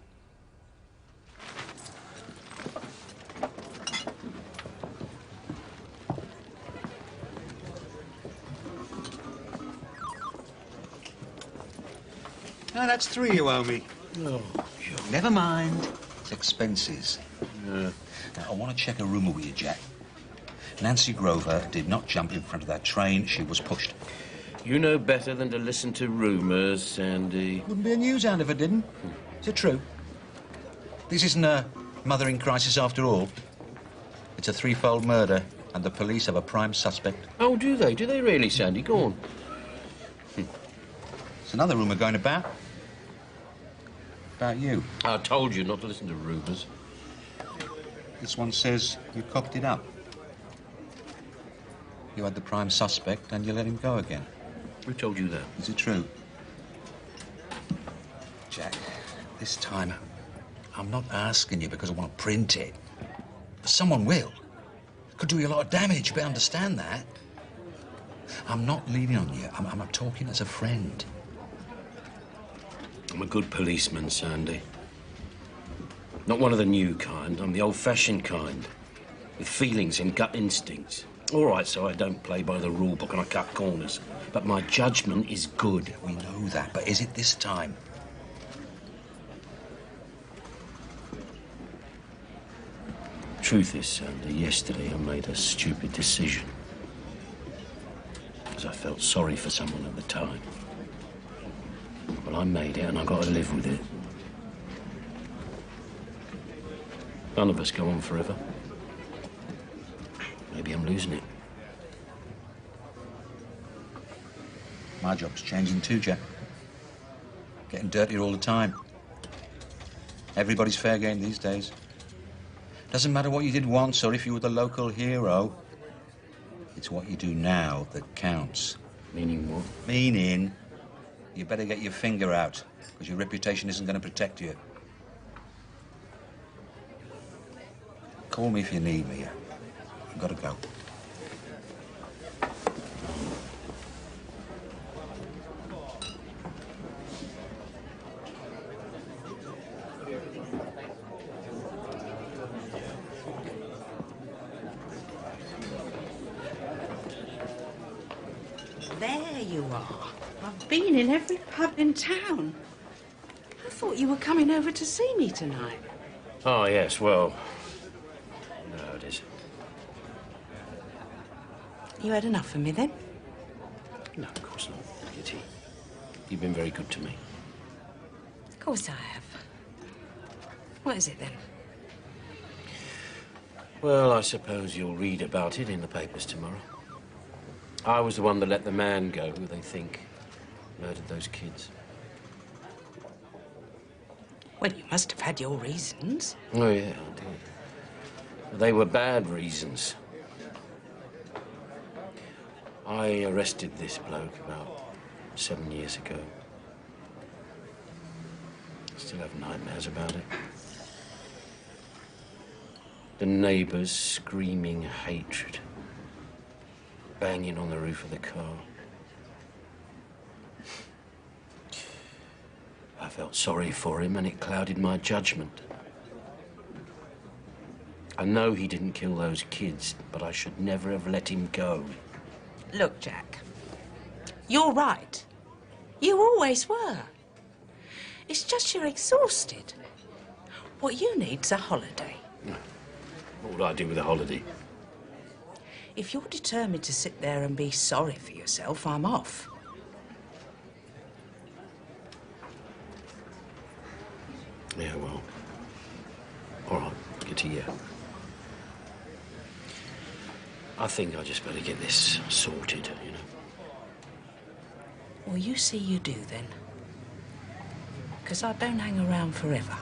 Speaker 22: Now, that's 3 you owe me.
Speaker 3: Oh,
Speaker 22: never mind. It's expenses.
Speaker 3: Yeah.
Speaker 22: Now, I want to check a rumour with you, Jack. Nancy Grover did not jump in front of that train. She was pushed.
Speaker 3: You know better than to listen to rumours, Sandy.
Speaker 22: Wouldn't be a news hound if I didn't. Is it true? This isn't a mothering crisis after all. It's a threefold murder, and the police have a prime suspect.
Speaker 3: Oh, do they? Do they really, Sandy? Go on.
Speaker 22: There's another rumour going about you.
Speaker 3: I told you not to listen to rumours.
Speaker 22: This one says you cocked it up. You had the prime suspect and you let him go again.
Speaker 3: Who told you that?
Speaker 22: Is it true? Jack, this time, I'm not asking you because I want to print it. But someone will. Could do you a lot of damage, you better understand that. I'm not leaning on you. I'm talking as a friend.
Speaker 3: I'm a good policeman, Sandy. Not one of the new kind. I'm the old-fashioned kind. With feelings and gut instincts. All right, so I don't play by the rule book and I cut corners. But my judgment is good.
Speaker 22: We know that, but is it this time?
Speaker 3: Truth is, Sandy, yesterday I made a stupid decision. Because I felt sorry for someone at the time. Well, I made it and I got to live with it. None of us go on forever. Maybe I'm losing it.
Speaker 22: My job's changing too, Jack. Getting dirtier all the time. Everybody's fair game these days. Doesn't matter what you did once or if you were the local hero. It's what you do now that counts.
Speaker 3: Meaning what?
Speaker 22: Meaning, you better get your finger out, because your reputation isn't going to protect you. Call me if you need me. I've got to go.
Speaker 13: There you are. I've been in every pub in town. I thought you were coming over to see me tonight.
Speaker 3: Oh, yes, well... No, it isn't.
Speaker 13: You had enough of me then?
Speaker 3: No, of course not, Kitty. You've been very good to me.
Speaker 13: Of course I have. What is it then?
Speaker 3: Well, I suppose you'll read about it in the papers tomorrow. I was the one that let the man go who they think murdered those kids.
Speaker 13: Well, you must have had your reasons.
Speaker 3: Oh, yeah, I did. But they were bad reasons. I arrested this bloke about 7 years ago. Still have nightmares about it. The neighbours screaming hatred. Banging on the roof of the car. I felt sorry for him and it clouded my judgment. I know he didn't kill those kids, but I should never have let him go.
Speaker 13: Look, Jack, you're right. You always were. It's just you're exhausted. What you need's a holiday.
Speaker 3: What would I do with a holiday?
Speaker 13: If you're determined to sit there and be sorry for yourself, I'm off.
Speaker 3: Yeah, well, all right, get to you. I think I just better get this sorted, you know.
Speaker 13: Well, you see you do, then. Because I don't hang around forever.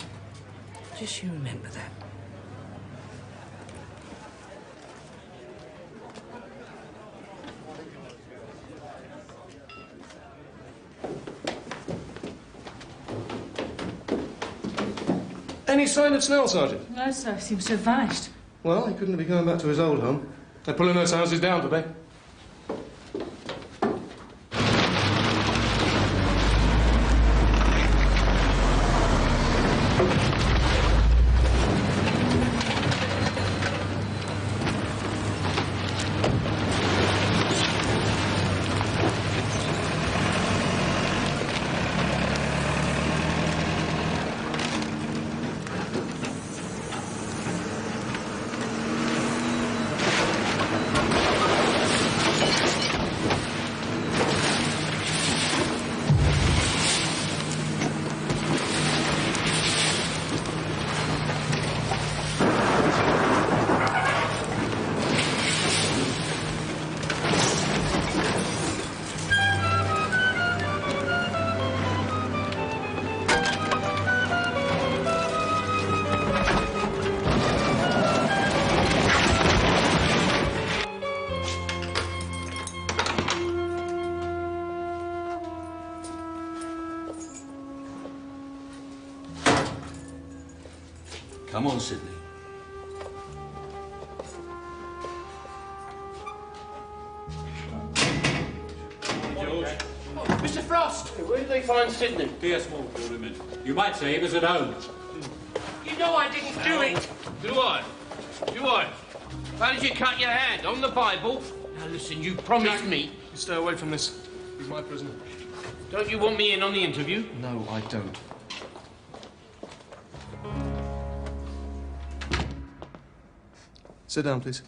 Speaker 13: Just you remember that.
Speaker 21: Any sign of Snell, Sergeant?
Speaker 11: No, sir. Seems to have vanished.
Speaker 21: Well, he couldn't be going back to his old home. They're pulling those houses down today.
Speaker 19: Come on, Sidney.
Speaker 3: Mr. Frost! Where did they find Sidney?
Speaker 9: P.S. Small called him in. You might say he was at home.
Speaker 3: You know I didn't do it! Do I? Do I? How did you cut your hand? On the Bible? Now listen, you promised me...
Speaker 21: You stay away from this. He's my prisoner.
Speaker 3: Don't you want me in on the interview?
Speaker 21: No, I don't. Sit down, please.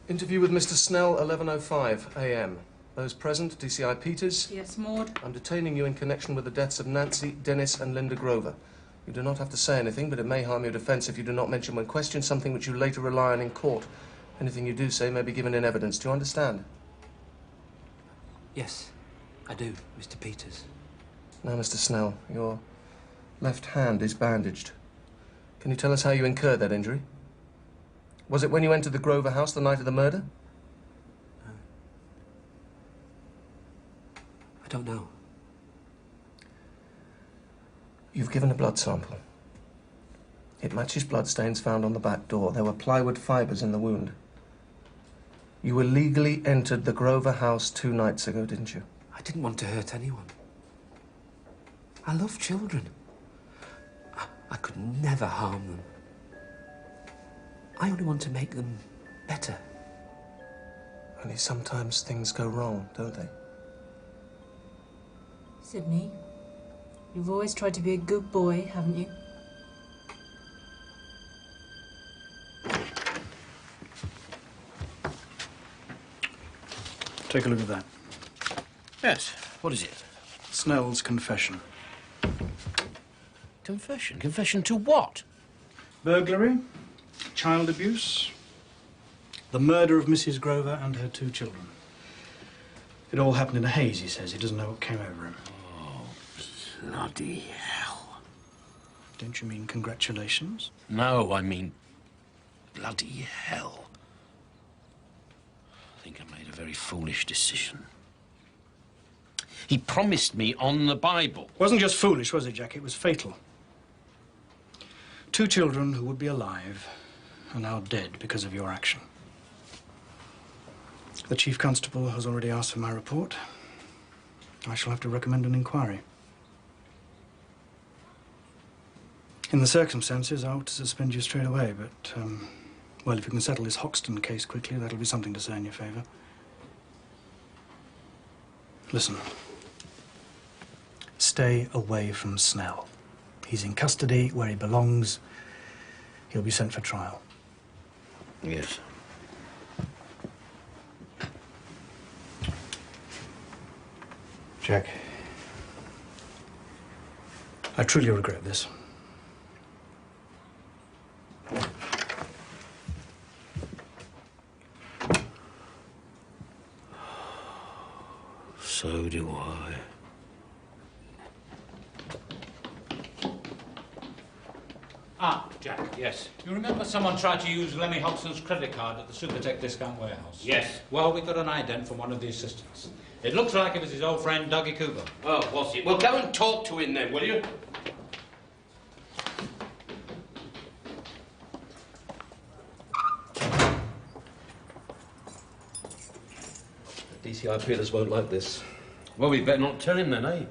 Speaker 21: Interview with Mr. Snell, 11:05 a.m. Those present, DCI Peters.
Speaker 4: Yes, Maud.
Speaker 21: I'm detaining you in connection with the deaths of Nancy, Dennis and Linda Grover. You do not have to say anything, but it may harm your defence if you do not mention when questioned something which you later rely on in court. Anything you do say may be given in evidence. Do you understand?
Speaker 10: Yes, I do, Mr. Peters.
Speaker 21: Now, Mr. Snell, your left hand is bandaged. Can you tell us how you incurred that injury? Was it when you entered the Grover house the night of the murder?
Speaker 10: I don't know.
Speaker 21: You've given a blood sample. It matches bloodstains found on the back door. There were plywood fibres in the wound. You illegally entered the Grover house 2 nights ago, didn't you?
Speaker 10: I didn't want to hurt anyone. I love children. I could never harm them. I only want to make them better.
Speaker 21: Only sometimes things go wrong, don't they?
Speaker 4: Sidney, you've always tried to be a good boy, haven't you?
Speaker 18: Take a look at that.
Speaker 3: Yes. What is it?
Speaker 18: Snell's confession.
Speaker 3: Confession? Confession to what?
Speaker 18: Burglary, child abuse, the murder of Mrs. Grover and her 2 children. It all happened in a haze, he says. He doesn't know what came over him.
Speaker 3: Oh, bloody hell.
Speaker 18: Don't you mean congratulations?
Speaker 3: No, I mean bloody hell. I think I made a very foolish decision. He promised me on the Bible.
Speaker 18: Wasn't just foolish, was it, Jack? It was fatal. 2 children who would be alive are now dead because of your action. The Chief Constable has already asked for my report. I shall have to recommend an inquiry. In the circumstances, I ought to suspend you straight away, but, well, if you can settle this Hoxton case quickly, that'll be something to say in your favour. Listen. Stay away from Snell. He's in custody where he belongs. He'll be sent for trial.
Speaker 3: Yes.
Speaker 18: Jack, I truly regret this.
Speaker 3: So do I.
Speaker 9: Ah, Jack. Yes. You remember someone tried to use Lemmy Hobson's credit card at the Supertech discount warehouse?
Speaker 3: Yes.
Speaker 9: Well, we got an ident from one of the assistants. It looks like it was his old friend Dougie Cooper.
Speaker 3: Oh, was it? Well, go and talk to him then, will you?
Speaker 21: DCI Peters won't like this.
Speaker 3: Well, we better not tell him then, eh?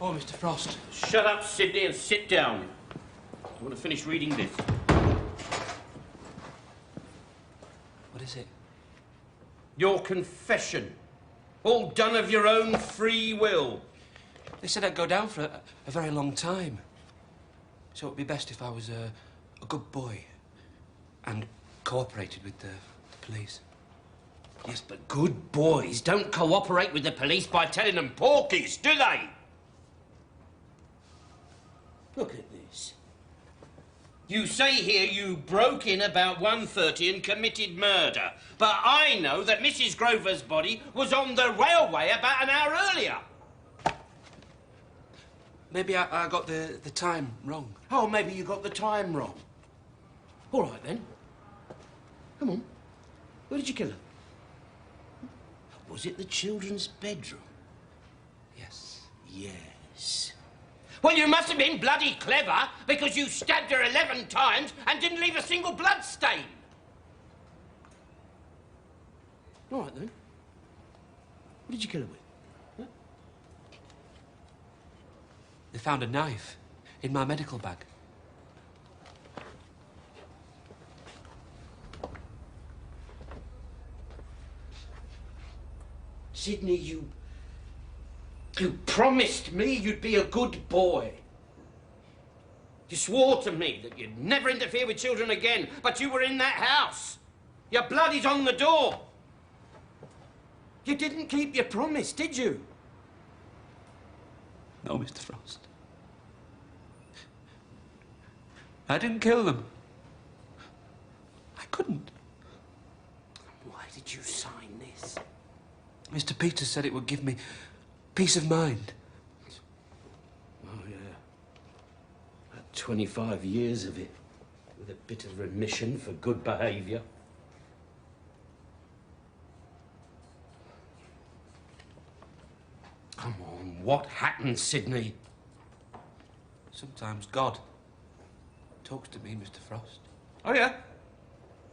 Speaker 10: Oh, Mr. Frost.
Speaker 3: Shut up, Sidney, and sit down. I want to finish reading this.
Speaker 10: What is it?
Speaker 3: Your confession. All done of your own free will.
Speaker 10: They said I'd go down for a very long time. So it'd be best if I was a good boy and cooperated with the police.
Speaker 3: Yes, but good boys don't cooperate with the police by telling them porkies, do they? Look at this. You say here you broke in about 1:30 and committed murder. But I know that Mrs. Grover's body was on the railway about an hour earlier.
Speaker 10: Maybe I got the time wrong.
Speaker 3: Oh, maybe you got the time wrong. All right, then. Come on. Where did you kill her? Was it the children's bedroom?
Speaker 10: Yes.
Speaker 3: Yes. Well, you must have been bloody clever because you stabbed her 11 times and didn't leave a single blood stain. All right, then. What did you kill her with? Huh?
Speaker 10: They found a knife in my medical bag.
Speaker 3: Sidney, you promised me you'd be a good boy. You swore to me that you'd never interfere with children again, but you were in that house. Your blood is on the door. You didn't keep your promise, did you?
Speaker 10: No, Mr. Frost. I didn't kill them. I couldn't.
Speaker 3: Why did you sign this?
Speaker 10: Mr. Peters said it would give me peace of mind.
Speaker 3: Oh, yeah. About 25 years of it, with a bit of remission for good behaviour. Come on, what happened, Sidney?
Speaker 10: Sometimes God talks to me, Mr. Frost.
Speaker 3: Oh, yeah?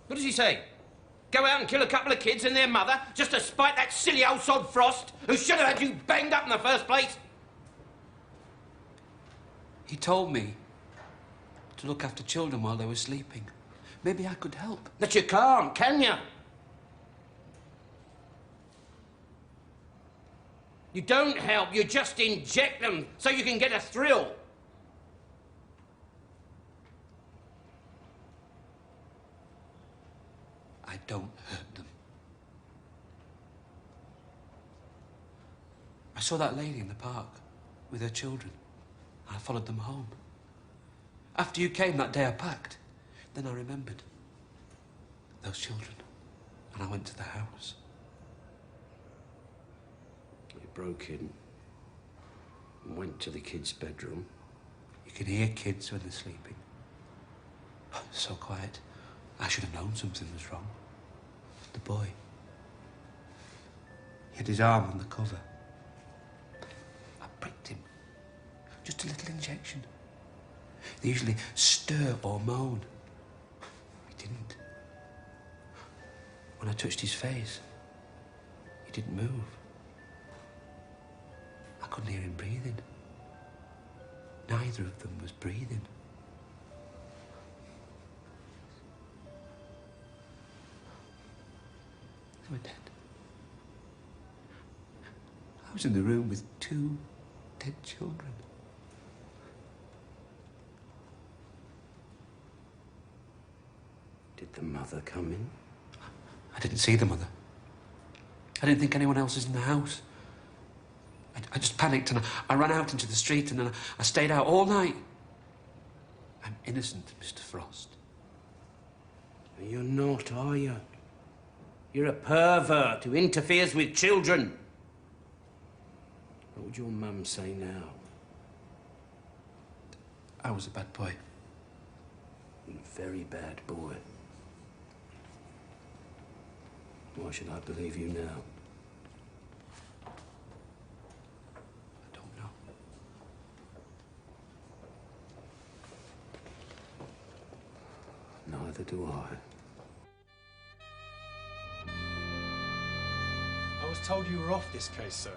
Speaker 3: What does he say? Go out and kill a couple of kids and their mother just to spite that silly old sod Frost who should have had you banged up in the first place?
Speaker 10: He told me to look after children while they were sleeping. Maybe I could help.
Speaker 3: But you can't, can you? You don't help, you just inject them so you can get a thrill.
Speaker 10: I don't hurt them. I saw that lady in the park with her children. I followed them home. After you came that day, I packed. Then I remembered those children, and I went to the house.
Speaker 3: You broke in and went to the kids' bedroom.
Speaker 10: You can hear kids when they're sleeping. So quiet. I should have known something was wrong. The boy. He had his arm on the cover. I pricked him. Just a little injection. They usually stir or moan. He didn't. When I touched his face, he didn't move. I couldn't hear him breathing. Neither of them was breathing. They were dead. I was in the room with 2 dead children.
Speaker 3: Did the mother come in?
Speaker 10: I didn't see the mother. I didn't think anyone else was in the house. I just panicked and I ran out into the street and then I stayed out all night. I'm innocent, Mr. Frost.
Speaker 3: You're not, are you? You're a pervert who interferes with children. What would your mum say now?
Speaker 10: I was a bad boy.
Speaker 3: A very bad boy. Why should I believe you now?
Speaker 10: I don't know.
Speaker 3: Neither do I.
Speaker 2: I was told you were off this case, sir.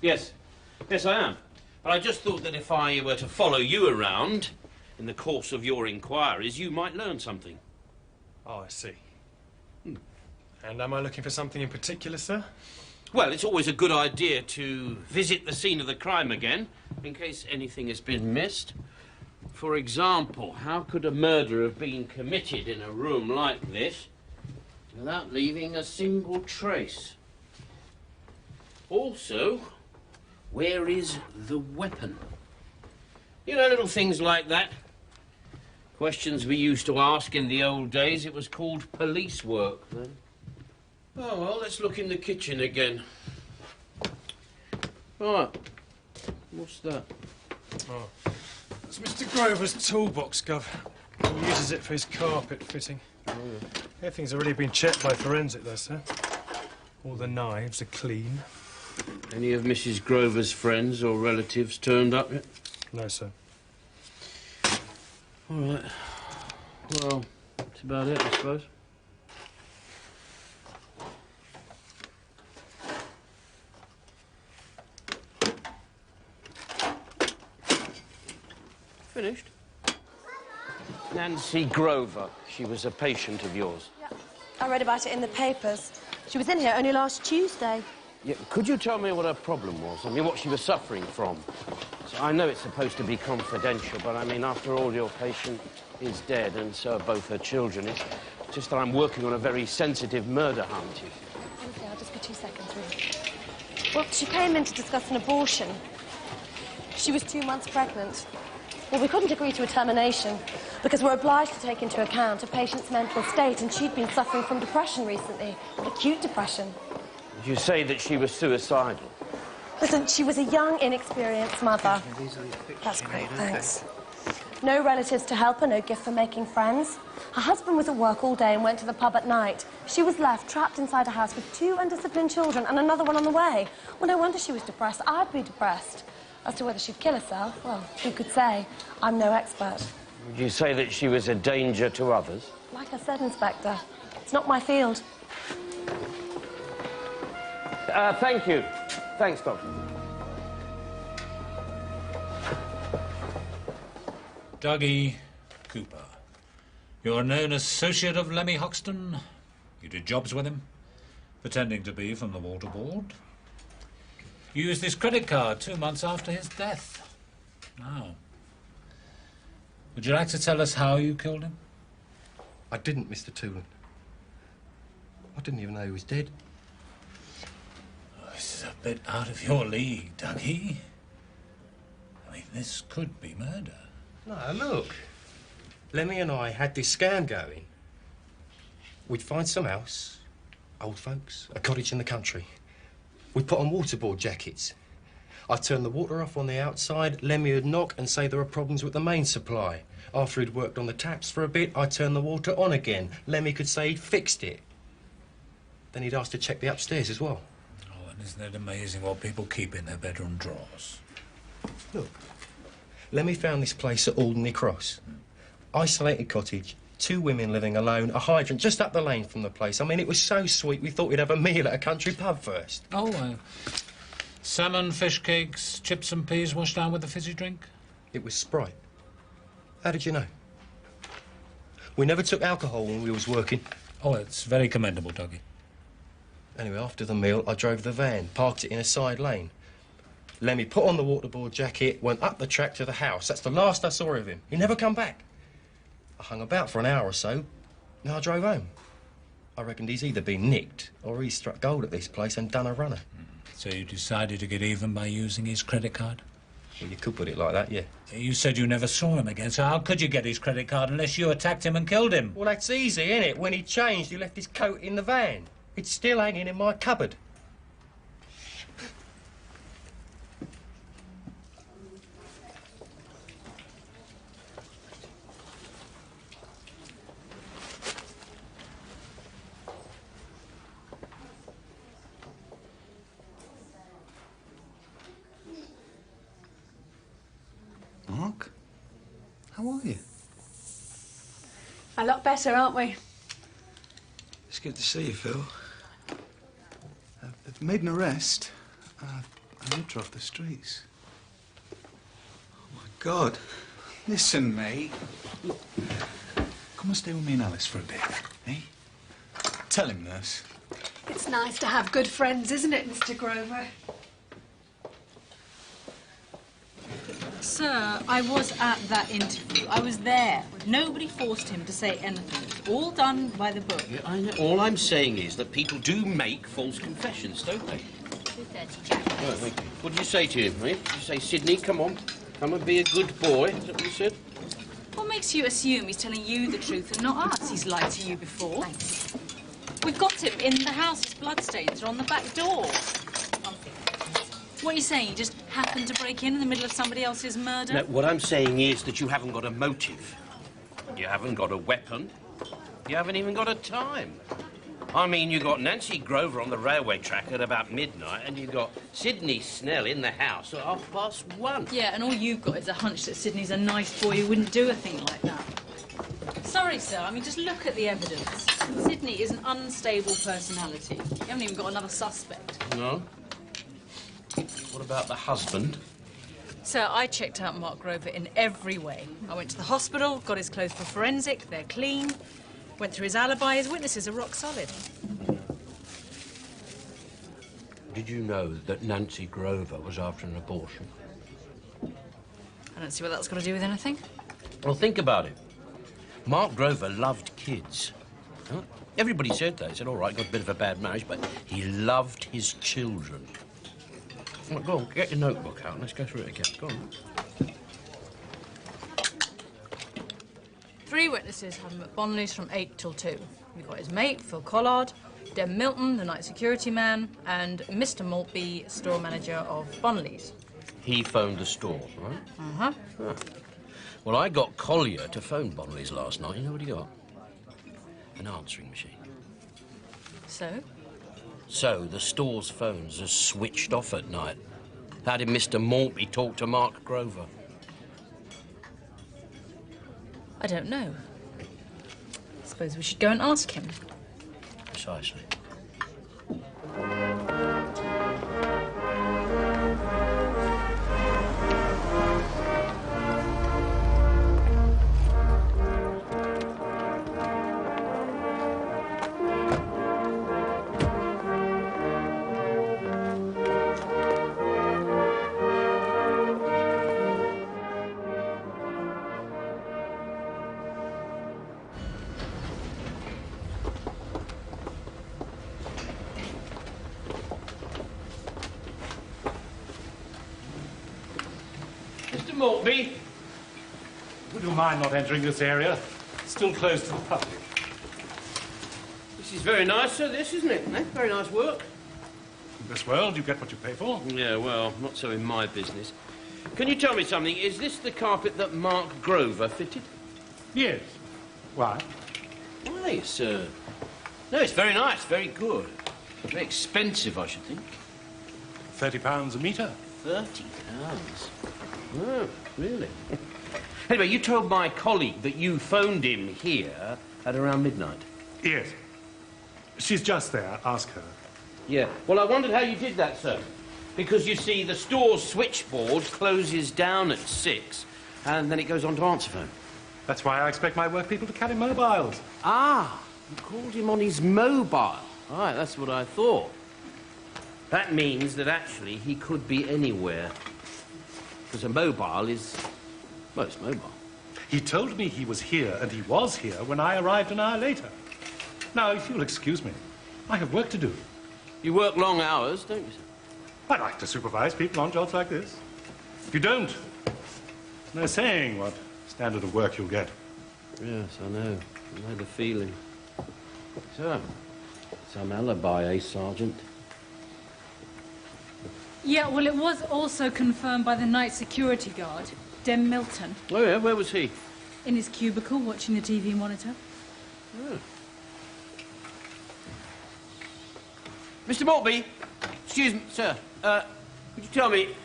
Speaker 3: Yes. Yes, I am. But I just thought that if I were to follow you around in the course of your inquiries, you might learn something.
Speaker 2: Oh, I see. And am I looking for something in particular, sir?
Speaker 3: Well, it's always a good idea to visit the scene of the crime again, in case anything has been missed. For example, how could a murder have been committed in a room like this without leaving a single trace? Also, where is the weapon? You know, little things like that. Questions we used to ask in the old days. It was called police work then. Oh, well, let's look in the kitchen again. Right. What's that?
Speaker 2: Oh. It's Mr. Grover's toolbox, Gov. He uses it for his carpet fitting. Oh, yeah. Everything's already been checked by forensic, though, sir. All the knives are clean.
Speaker 3: Any of Mrs. Grover's friends or relatives turned up yet?
Speaker 2: No, sir.
Speaker 3: All right. Well, that's about it, I suppose. Finished? Nancy Grover. She was a patient of yours.
Speaker 7: Yeah. I read about it in the papers. She was in here only last Tuesday.
Speaker 3: Yeah, could you tell me what her problem was? I mean, what she was suffering from? So I know it's supposed to be confidential, but I mean, after all, your patient is dead, and so are both her children. It's just that I'm working on a very sensitive murder hunt.
Speaker 7: Honestly, I'll just be 2 seconds, really. Well, she came in to discuss an abortion. She was 2 months pregnant. Well, we couldn't agree to a termination because we're obliged to take into account a patient's mental state, and she'd been suffering from depression recently, acute depression.
Speaker 3: Did you say that she was suicidal?
Speaker 7: Listen, she was a young, inexperienced mother. That's great, thanks. No relatives to help her, no gift for making friends. Her husband was at work all day and went to the pub at night. She was left trapped inside a house with 2 undisciplined children and another one on the way. Well, no wonder she was depressed. I'd be depressed. As to whether she'd kill herself, well, who could say? I'm no expert.
Speaker 3: Would you say that she was a danger to others?
Speaker 7: Like I said, Inspector, it's not my field.
Speaker 3: Thank you. Thanks, Doctor.
Speaker 9: Dougie Cooper. You're a known associate of Lemmy Hoxton. You did jobs with him, pretending to be from the Water Board. You used his credit card 2 months after his death. Now, would you like to tell us how you killed him?
Speaker 21: I didn't, Mr. Toolan. I didn't even know he was dead.
Speaker 9: Oh, this is a bit out of your league, Dougie. I mean, this could be murder.
Speaker 21: No, look. Lemmy and I had this scam going. We'd find some house, old folks, a cottage in the country. We'd put on waterboard jackets. I'd turn the water off on the outside, Lemmy would knock and say there are problems with the main supply. After he'd worked on the taps for a bit, I'd turn the water on again. Lemmy could say he'd fixed it. Then he'd ask to check the upstairs as well.
Speaker 9: Oh, and isn't it amazing what people keep in their bedroom drawers?
Speaker 21: Look, Lemmy found this place at Alderney Cross. Isolated cottage, 2 women living alone, a hydrant just up the lane from the place. I mean, it was so sweet we thought we'd have a meal at a country pub first.
Speaker 9: Oh, salmon, fish cakes, chips and peas washed down with a fizzy drink?
Speaker 21: It was Sprite. How did you know? We never took alcohol when we was working.
Speaker 9: Oh, it's very commendable, Dougie.
Speaker 21: Anyway, after the meal, I drove the van, parked it in a side lane. Lemmy put on the waterboard jacket, went up the track to the house. That's the last I saw of him. He never come back. I hung about for an hour or so, and I drove home. I reckoned he's either been nicked or he's struck gold at this place and done a runner.
Speaker 9: So you decided to get even by using his credit card?
Speaker 21: Well, you could put it like that, yeah.
Speaker 9: You said you never saw him again, so how could you get his credit card unless you attacked him and killed him?
Speaker 21: Well, that's easy, isn't it? When he changed, he left his coat in the van. It's still hanging in my cupboard.
Speaker 12: Mark, how are you?
Speaker 6: A lot better, aren't we?
Speaker 12: It's good to see you, Phil. They've made an arrest. I ripped her off the streets. Oh, my God. Listen, mate. Look, come and stay with me and Alice for a bit, eh? Tell him, nurse.
Speaker 6: It's nice to have good friends, isn't it, Mr. Grover?
Speaker 11: Sir, I was at that interview. I was there. Nobody forced him to say anything. It was all done by the book.
Speaker 3: Yeah, I know. All I'm saying is that people do make false confessions, don't they?
Speaker 4: 2:30, Jack.
Speaker 3: Right, thank you. What did you say to him, eh? Did you say, Sydney, come on, come and be a good boy? Is that what you said?
Speaker 4: What makes you assume he's telling you the truth and not us? He's lied to you before.
Speaker 7: Thanks.
Speaker 4: We've got him in the house. His bloodstains are on the back door. What are you saying? You just happened to break in the middle of somebody else's murder?
Speaker 3: No, what I'm saying is that you haven't got a motive. You haven't got a weapon. You haven't even got a time. I mean, you got Nancy Grover on the railway track at about midnight, and you got Sidney Snell in the house at 1:30.
Speaker 4: Yeah, and all you've got is a hunch that Sidney's a nice boy who wouldn't do a thing like that. Sorry, sir. I mean, just look at the evidence. Sidney is an unstable personality. You haven't even got another suspect.
Speaker 3: No? What about the husband?
Speaker 4: Sir, I checked out Mark Grover in every way. I went to the hospital, got his clothes for forensic, they're clean. Went through his alibi, his witnesses are rock solid.
Speaker 3: Did you know that Nancy Grover was after an abortion?
Speaker 4: I don't see what that's got to do with anything.
Speaker 3: Well, think about it. Mark Grover loved kids. Huh? Everybody said that. He said, all right, got a bit of a bad marriage, but he loved his children. Well, go on, get your notebook out and let's go through it again. Go on.
Speaker 4: 3 witnesses had him at Bonley's from 8 till 2. We've got his mate, Phil Collard, Dem Milton, the night security man, and Mr. Maltby, store manager of Bonley's.
Speaker 3: He phoned the store, right?
Speaker 4: Uh-huh.
Speaker 3: Huh. Well, I got Collier to phone Bonley's last night. You know what he got? An answering machine.
Speaker 4: So?
Speaker 3: So, the store's phones are switched off at night. How did Mr. Maltby talk to Mark Grover?
Speaker 4: I don't know. Suppose we should go and ask him.
Speaker 3: Precisely.
Speaker 1: Mr. Maltby, would you mind not entering this area? Still closed to the public.
Speaker 3: This is very nice, sir, this, isn't it? Eh? Very nice work.
Speaker 1: In this world, you get what you pay for.
Speaker 3: Yeah, well, not so in my business. Can you tell me something? Is this the carpet that Mark Grover fitted?
Speaker 1: Yes. Why?
Speaker 3: Why, sir? No, it's very nice, very good. Very expensive, I should think.
Speaker 1: £30 a metre.
Speaker 3: £30? Oh, really? Anyway, you told my colleague that you phoned him here at around midnight.
Speaker 1: Yes. She's just there. Ask her.
Speaker 3: Yeah. Well, I wondered how you did that, sir. Because, you see, the store's switchboard closes down at 6, and then it goes on to answer phone.
Speaker 1: That's why I expect my work people to carry mobiles.
Speaker 3: Ah, you called him on his mobile. All right, that's what I thought. That means that actually he could be anywhere. Because a mobile is, well, it's mobile.
Speaker 1: He told me he was here, and he was here when I arrived an hour later. Now, if you'll excuse me, I have work to do.
Speaker 3: You work long hours, don't you, sir?
Speaker 1: I like to supervise people on jobs like this. If you don't, there's no saying what standard of work you'll get.
Speaker 3: Yes, I know. I know the feeling. So, some alibi, eh, Sergeant?
Speaker 11: Yeah, well, it was also confirmed by the night security guard, Dem Milton.
Speaker 3: Oh, yeah? Where was he?
Speaker 11: In his cubicle, watching the TV monitor.
Speaker 3: Oh. Mr. Maltby, excuse me, sir. Would you tell me,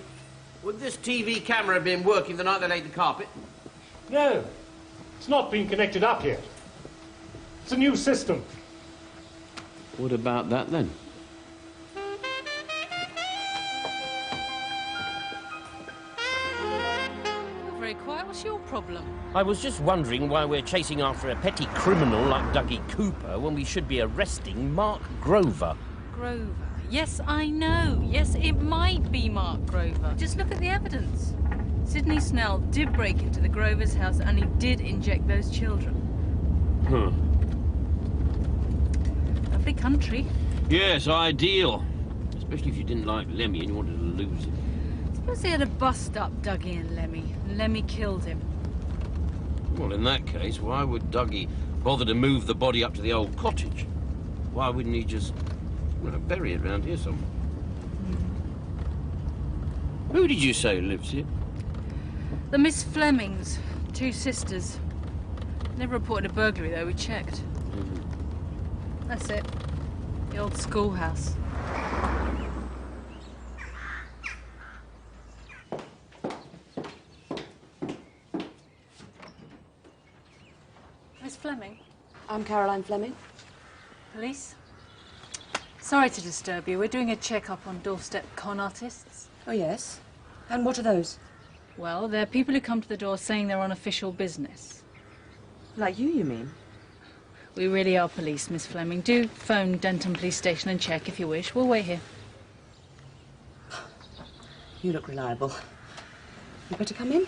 Speaker 3: would this TV camera have been working the night they laid the carpet?
Speaker 1: No, it's not been connected up yet. It's a new system.
Speaker 3: What about that, then?
Speaker 4: Very quiet. What's your problem?
Speaker 3: I was just wondering why we're chasing after a petty criminal like Dougie Cooper when we should be arresting Mark Grover.
Speaker 4: Grover. Yes, I know. Yes, it might be Mark Grover. Just look at the evidence. Sidney Snell did break into the Grover's house and he did inject those children. Lovely country.
Speaker 3: Yes, ideal. Especially if you didn't like Lemmy and you wanted to lose him.
Speaker 11: Suppose they had a bust-up Dougie and Lemmy killed him.
Speaker 3: Well, in that case, why would Dougie bother to move the body up to the old cottage? Why wouldn't he just, bury it around here somewhere? Who did you say lives here?
Speaker 4: The Miss Flemings, 2 sisters. Never reported a burglary, though. We checked. That's it. The old schoolhouse. Miss Fleming?
Speaker 14: I'm Caroline Fleming.
Speaker 4: Police? Sorry to disturb you. We're doing a check-up on doorstep con artists.
Speaker 14: Oh, yes? And what are those?
Speaker 4: Well, they're people who come to the door saying they're on official business.
Speaker 14: Like you mean?
Speaker 4: We really are police, Miss Fleming. Do phone Denton Police Station and check if you wish. We'll wait here.
Speaker 14: You look reliable. You better come in.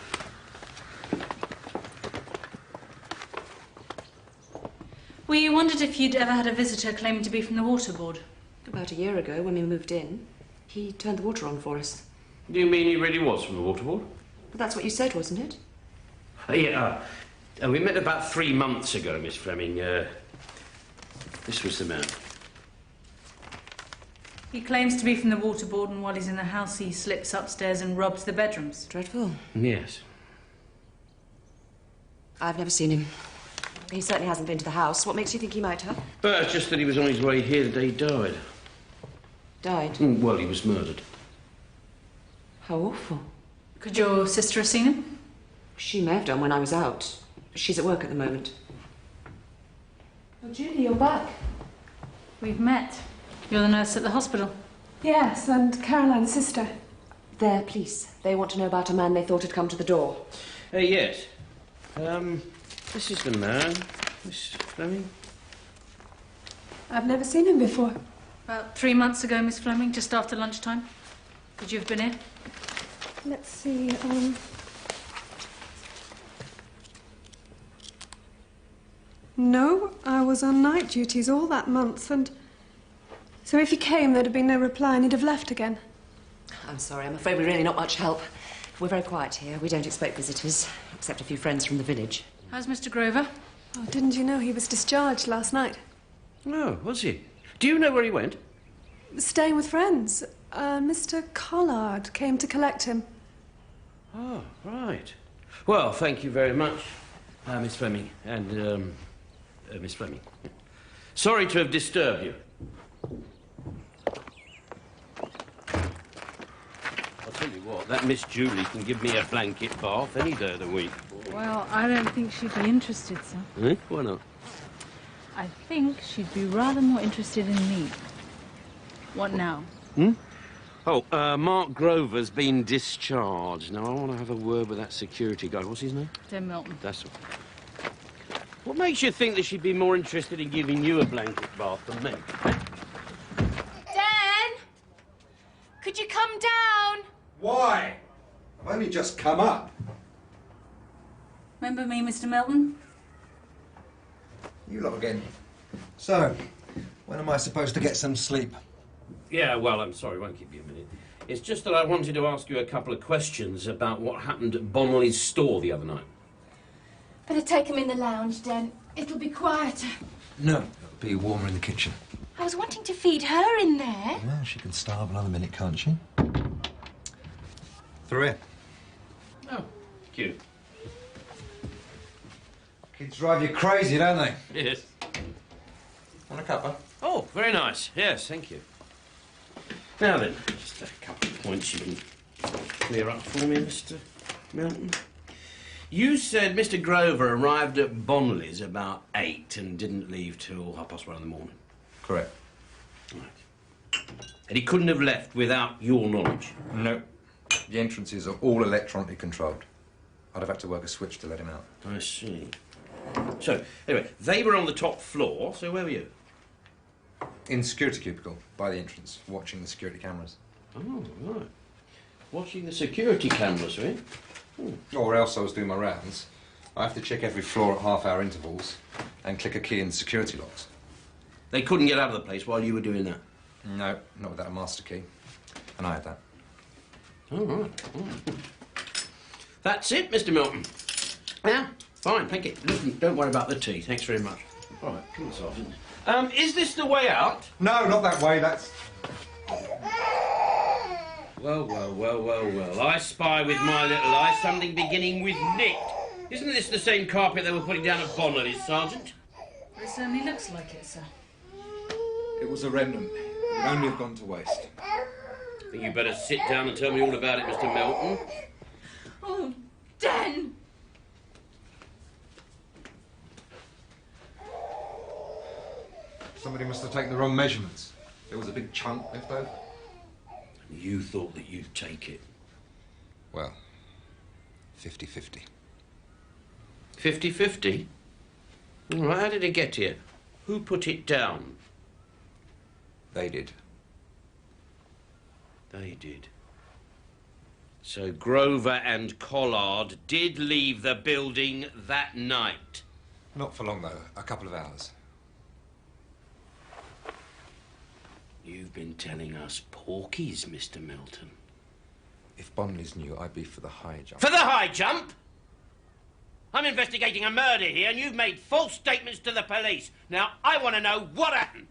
Speaker 4: We wondered if you'd ever had a visitor claiming to be from the water board.
Speaker 14: About a year ago, when we moved in, he turned the water on for us.
Speaker 3: Do you mean he really was from the water board?
Speaker 14: But that's what you said, wasn't it?
Speaker 3: Yeah. We met about 3 months ago, Miss Fleming. This was the man.
Speaker 4: He claims to be from the water board, and while he's in the house, he slips upstairs and robs the bedrooms.
Speaker 14: Dreadful.
Speaker 3: Yes.
Speaker 14: I've never seen him. He certainly hasn't been to the house. What makes you think he might have?
Speaker 3: It's just that he was on his way here the day he died.
Speaker 14: Died?
Speaker 3: Well, he was murdered.
Speaker 14: How awful.
Speaker 4: Could your sister have seen him?
Speaker 14: She may have done when I was out. She's at work at the moment.
Speaker 6: Oh, Julie, you're back.
Speaker 4: We've met. You're the nurse at the hospital.
Speaker 6: Yes, and Caroline's sister.
Speaker 14: They're police. They want to know about a man they thought had come to the door.
Speaker 3: Yes. This is the man, Miss Fleming.
Speaker 6: I've never seen him before.
Speaker 4: About 3 months ago, Miss Fleming, just after lunchtime. Could you have been here?
Speaker 6: Let's see, No, I was on night duties all that month, and so if he came, there'd have been no reply and he'd have left again.
Speaker 14: I'm sorry, I'm afraid we're really not much help. We're very quiet here. We don't expect visitors, except a few friends from the village.
Speaker 4: How's Mr. Grover?
Speaker 6: Oh, didn't you know he was discharged last night?
Speaker 3: Oh, was he? Do you know where he went?
Speaker 6: Staying with friends. Mr. Collard came to collect him.
Speaker 3: Oh, right. Well, thank you very much, Miss Fleming, and, Miss Fleming. Sorry to have disturbed you. I'll tell you what, that Miss Julie can give me a blanket bath any day of the week.
Speaker 4: Well, I don't think she'd be interested, sir.
Speaker 3: Eh? Why not?
Speaker 4: I think she'd be rather more interested in me. What now?
Speaker 3: Oh, Mark Grover's been discharged. Now, I want to have a word with that security guy. What's his name?
Speaker 4: Tim Milton.
Speaker 3: That's all. What makes you think that she'd be more interested in giving you a blanket bath than me?
Speaker 15: Dan! Could you come down?
Speaker 12: Why? I've only just come up.
Speaker 4: Remember me, Mr. Milton?
Speaker 12: You lot again. So, when am I supposed to get some sleep?
Speaker 3: Yeah, well, I'm sorry, won't keep you a minute. It's just that I wanted to ask you a couple of questions about what happened at Bonnelly's store the other night.
Speaker 15: Better take him in the lounge, Dan. It'll be quieter.
Speaker 12: No, it'll be warmer in the kitchen.
Speaker 15: I was wanting to feed her in there.
Speaker 12: Yeah, she can starve another minute, can't she? Through here.
Speaker 3: Oh, cute.
Speaker 12: Kids drive you crazy, don't they?
Speaker 3: Yes.
Speaker 12: Want a cuppa?
Speaker 3: Oh, very nice. Yes, thank you. Now then, just a couple of points you can clear up for me, Mr. Milton. You said Mr. Grover arrived at Bonnelly's about 8 and didn't leave till 1:30 in the morning.
Speaker 12: Correct.
Speaker 3: Right. And he couldn't have left without your knowledge?
Speaker 12: No. The entrances are all electronically controlled. I'd have had to work a switch to let him out.
Speaker 3: I see. So, anyway, they were on the top floor, so where were you?
Speaker 12: In the security cubicle, by the entrance, watching the security cameras.
Speaker 3: Oh, right. Watching the security cameras, eh?
Speaker 12: Or else I was doing my rounds. I have to check every floor at half-hour intervals and click a key in the security locks.
Speaker 3: They couldn't get out of the place while you were doing that?
Speaker 12: No, not without a master key. And I had that.
Speaker 3: All right. That's it, Mr. Milton. Yeah, fine, thank you. Listen, don't worry about the tea. Thanks very much. All right, come on, Sergeant. Is this the way out?
Speaker 12: No, not that way. That's...
Speaker 3: Well, well, well, well, well. I spy with my little eye something beginning with nicked. Isn't this the same carpet they were putting down at Bonnelly's, Sergeant?
Speaker 4: It certainly looks like it, sir.
Speaker 12: It was a remnant. It would only have gone to waste.
Speaker 3: Think you better sit down and tell me all about it, Mr. Melton.
Speaker 11: Oh, Dan!
Speaker 8: Somebody must have taken the wrong measurements. There was a big chunk left over.
Speaker 3: You thought that you'd take it.
Speaker 8: Well, 50-50.
Speaker 3: 50-50? All right, how did it get here? Who put it down?
Speaker 8: They did.
Speaker 3: They did. So Grover and Collard did leave the building that night?
Speaker 8: Not for long, though. A couple of hours.
Speaker 3: You've been telling us porkies, Mr. Melton.
Speaker 8: If Bonnelly's knew, I'd be for the high jump.
Speaker 3: For the high jump? I'm investigating a murder here, and you've made false statements to the police. Now, I want to know what happened.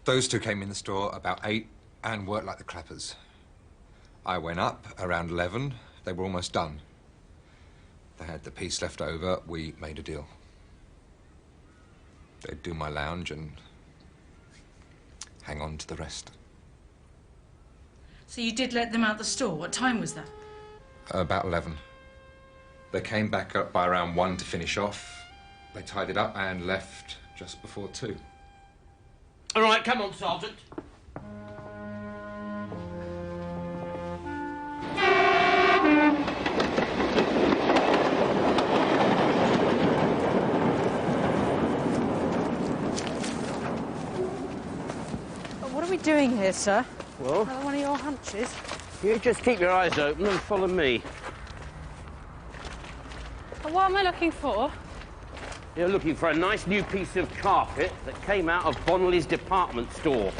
Speaker 8: Those two came in the store about 8 and worked like the clappers. I went up around 11. They were almost done. They had the piece left over. We made a deal. They'd do my lounge and hang on to the rest.
Speaker 4: So you did let them out the store. What time was that?
Speaker 8: About 11. They came back up by around 1 to finish off. They tied it up and left just before 2.
Speaker 3: All right, come on, Sergeant.
Speaker 11: What are we doing here, sir?
Speaker 3: Well,
Speaker 11: Another one of your hunches?
Speaker 3: you just keep your eyes open and follow me.
Speaker 11: What am I looking for?
Speaker 3: You're looking for a nice new piece of carpet that came out of Bonnelly's department store.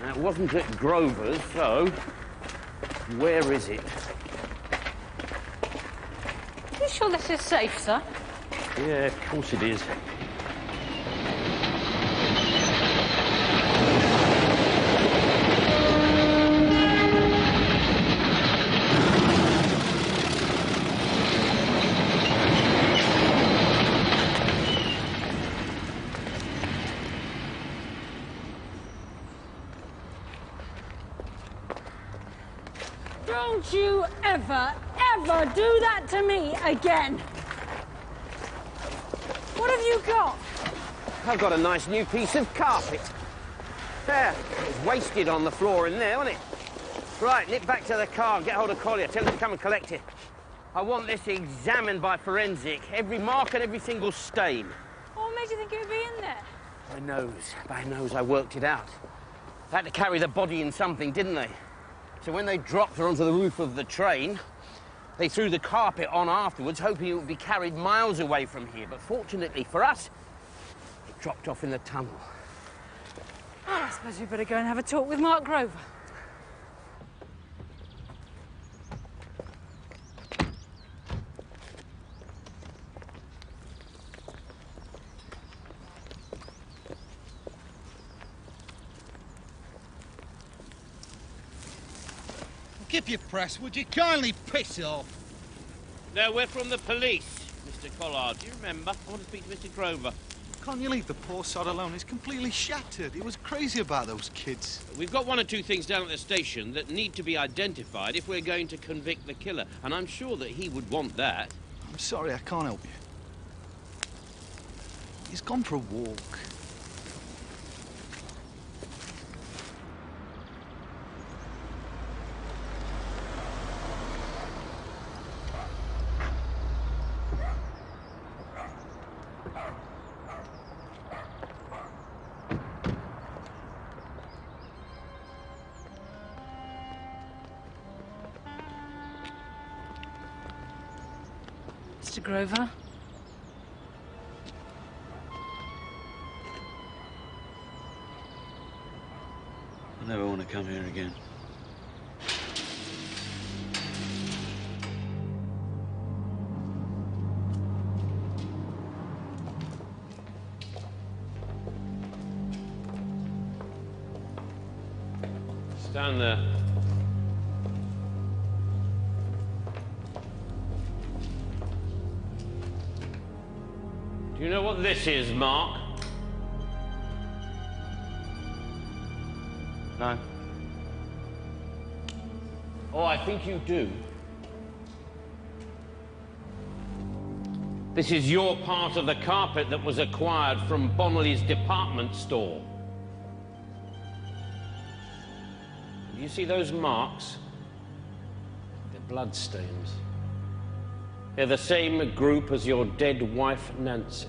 Speaker 3: Now, it wasn't at Grover's, so where is it?
Speaker 11: Are you sure this is safe, sir?
Speaker 3: Yeah, of course it is.
Speaker 11: Don't you ever do that to me again! What have you got?
Speaker 3: I've got a nice new piece of carpet. There, it was wasted on the floor in there, wasn't it? Right, nip back to the car and get hold of Collier. Tell him to come and collect it. I want this examined by forensic. Every mark and every single stain.
Speaker 11: What made you think it would be in there?
Speaker 3: By nose, I worked it out. They had to carry the body in something, didn't they? So when they dropped her onto the roof of the train, they threw the carpet on afterwards, hoping it would be carried miles away from here. But fortunately for us, it dropped off in the tunnel.
Speaker 11: Oh, I suppose we better go and have a talk with Mark Grover.
Speaker 16: Give your press, would you? Kindly piss off.
Speaker 3: No, we're from the police, Mr. Collard. Do you remember? I want to speak to Mr. Grover.
Speaker 12: Can't you leave the poor sod alone? He's completely shattered. He was crazy about those kids.
Speaker 3: We've got 1 or 2 things down at the station that need to be identified if we're going to convict the killer, and I'm sure that he would want that.
Speaker 12: I'm sorry, I can't help you. He's gone for a walk.
Speaker 4: Mr. Grover?
Speaker 19: I never want to come here again.
Speaker 3: down there. Do you know what this is, Mark? No. Oh, I think you do. This is your part of the carpet that was acquired from Bonnelly's department store. Do you see those marks? They're blood stains. They're the same group as your dead wife, Nancy.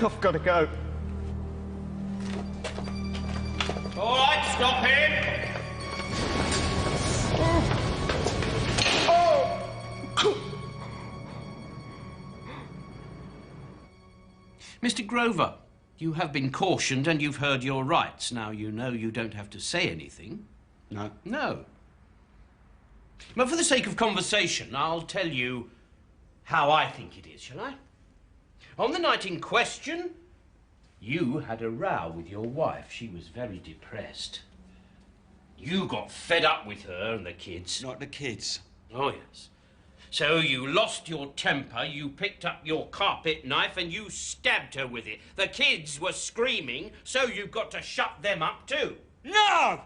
Speaker 17: I've got to go.
Speaker 3: All right, stop him! Mr. Grover, you have been cautioned and you've heard your rights. Now you know you don't have to say anything.
Speaker 22: No.
Speaker 3: No. But for the sake of conversation, I'll tell you how I think it is, shall I? On the night in question, you had a row with your wife. She was very depressed. You got fed up with her and the kids.
Speaker 22: Not the kids.
Speaker 3: Oh, yes. So you lost your temper, you picked up your carpet knife and you stabbed her with it. The kids were screaming, so you've got to shut them up too.
Speaker 10: No!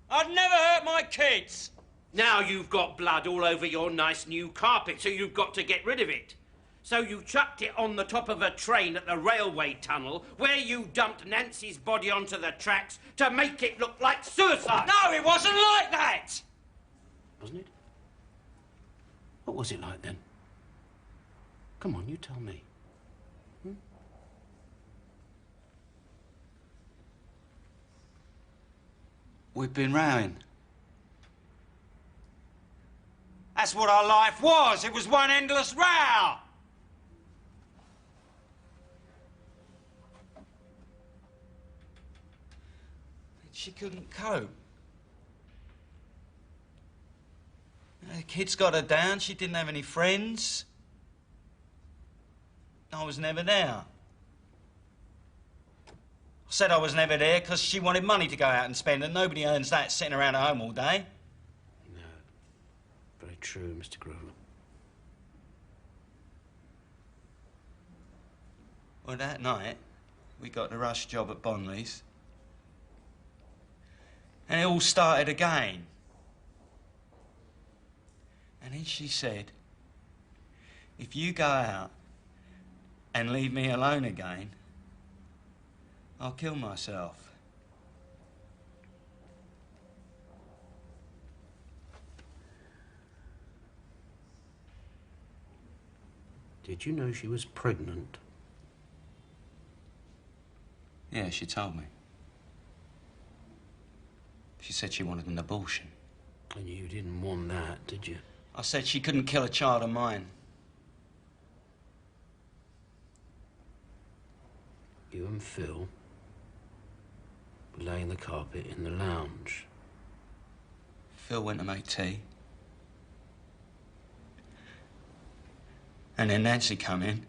Speaker 10: I'd never hurt my kids!
Speaker 3: Now you've got blood all over your nice new carpet, so you've got to get rid of it. So you chucked it on the top of a train at the railway tunnel, where you dumped Nancy's body onto the tracks to make it look like suicide.
Speaker 10: No, it wasn't like that!
Speaker 3: Wasn't it? What was it like then? Come on, you tell me.
Speaker 22: We've been rowing.
Speaker 10: That's what our life was. It was one endless row.
Speaker 22: She couldn't cope. The kids got her down. She didn't have any friends. I was never there. I said I was never there because she wanted money to go out and spend, and nobody earns that sitting around at home all day.
Speaker 3: No. Very true, Mr. Grover.
Speaker 22: Well, that night, we got the rush job at Bonnelly's. And it all started again. And then she said, if you go out and leave me alone again, I'll kill myself.
Speaker 3: Did you know she was pregnant?
Speaker 22: Yeah, she told me. She said she wanted an abortion.
Speaker 3: And you didn't want that, did you?
Speaker 22: I said she couldn't kill a child of mine.
Speaker 3: You and Phil were laying the carpet in the lounge.
Speaker 22: Phil went to make tea. And then Nancy come in.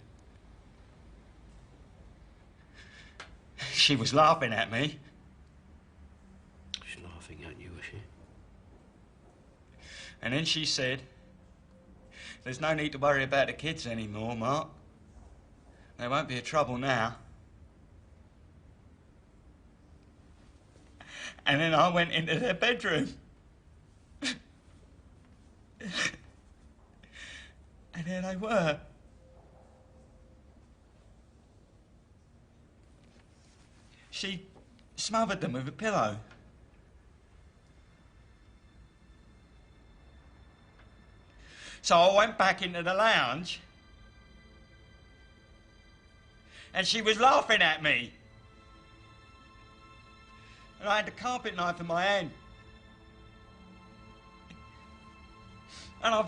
Speaker 22: She was laughing at me.
Speaker 3: She's laughing at you, was she?
Speaker 22: And then she said, there's no need to worry about the kids anymore, Mark. There won't be a trouble now. And then I went into their bedroom. And there they were. She smothered them with a pillow. So I went back into the lounge, and she was laughing at me. And I had the carpet knife in my hand. And I've...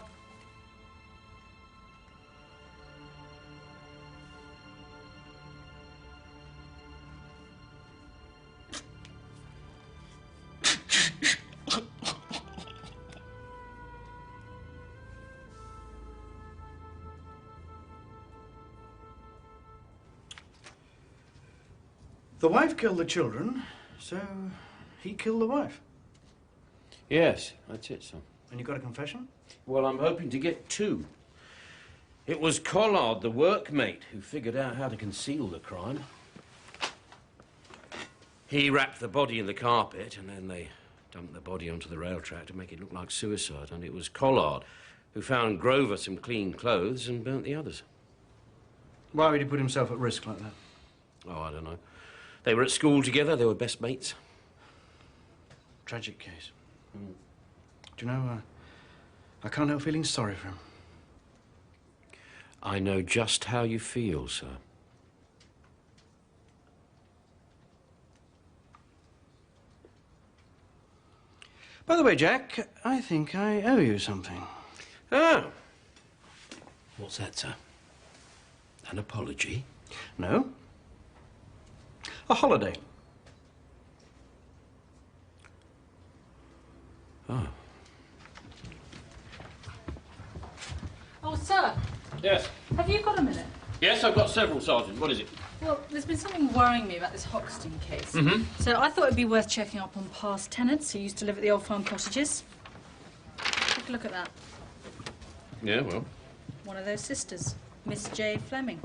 Speaker 18: The wife killed the children, so he killed the wife.
Speaker 3: Yes, that's it, son.
Speaker 18: And you got a confession?
Speaker 3: Well, I'm hoping to get two. It was Collard, the workmate, who figured out how to conceal the crime. He wrapped the body in the carpet, and then they dumped the body onto the rail track to make it look like suicide. And it was Collard who found Grover some clean clothes and burnt the others.
Speaker 18: Why would he put himself at risk like that?
Speaker 3: Oh, I don't know. They were at school together. They were best mates.
Speaker 18: Tragic case. Do you know, I can't help feeling sorry for him.
Speaker 3: I know just how you feel, sir.
Speaker 18: By the way, Jack, I think I owe you something.
Speaker 3: Oh. What's that, sir? An apology?
Speaker 18: No. A holiday.
Speaker 3: Oh.
Speaker 11: Oh, sir,
Speaker 3: Yes.
Speaker 11: have you got a minute?
Speaker 3: Yes, I've got several, Sergeant. What is it?
Speaker 11: Well, there's been something worrying me about this Hoxton case.
Speaker 3: Mm-hmm.
Speaker 11: So I thought it'd be worth checking up on past tenants who used to live at the old farm cottages. Take a look at that.
Speaker 3: Yeah, well.
Speaker 11: One of those sisters, Miss J. Fleming.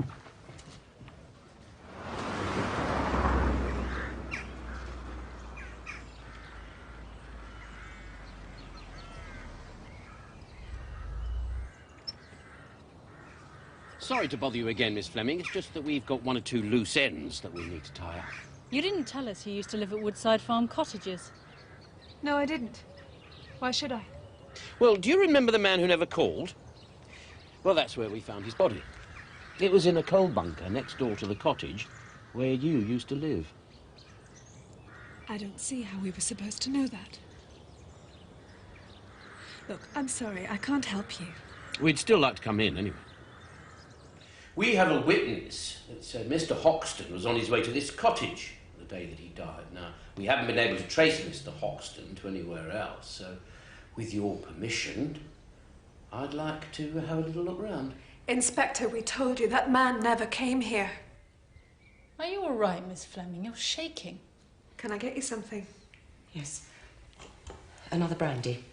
Speaker 3: Sorry to bother you again, Miss Fleming. It's just that we've got one or two loose ends that we need to tie up.
Speaker 11: You didn't tell us he used to live at Woodside Farm cottages.
Speaker 6: No, I didn't. Why should I?
Speaker 3: Well, do you remember the man who never called? Well, that's where we found his body. It was in a coal bunker next door to the cottage where you used to live.
Speaker 6: I don't see how we were supposed to know that. Look, I'm sorry, I can't help you.
Speaker 3: We'd still like to come in, anyway. We have a witness that said Mr. Hoxton was on his way to this cottage the day that he died. Now, we haven't been able to trace Mr. Hoxton to anywhere else, so with your permission, I'd like to have a little look round.
Speaker 6: Inspector, we told you that man never came here.
Speaker 11: Are you all right, Miss Fleming? You're shaking.
Speaker 6: Can I get you something?
Speaker 14: Yes. Another brandy.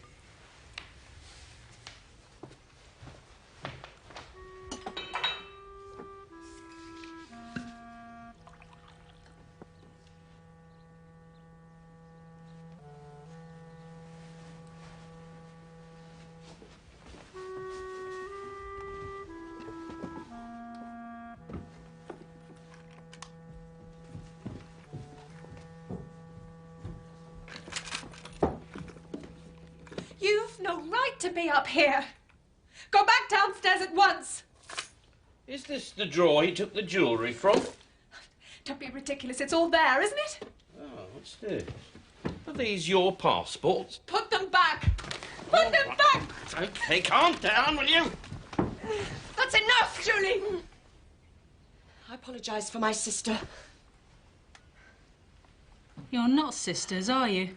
Speaker 6: You've no right to be up here. Go back downstairs at once.
Speaker 3: Is this the drawer he took the jewellery from?
Speaker 6: Don't be ridiculous. It's all there, isn't it?
Speaker 3: Oh, what's this? Are these your passports?
Speaker 6: Put them back. Put them back.
Speaker 3: Okay, calm down, will you?
Speaker 6: That's enough, Julie.
Speaker 14: I apologise for my sister.
Speaker 11: You're not sisters, are you?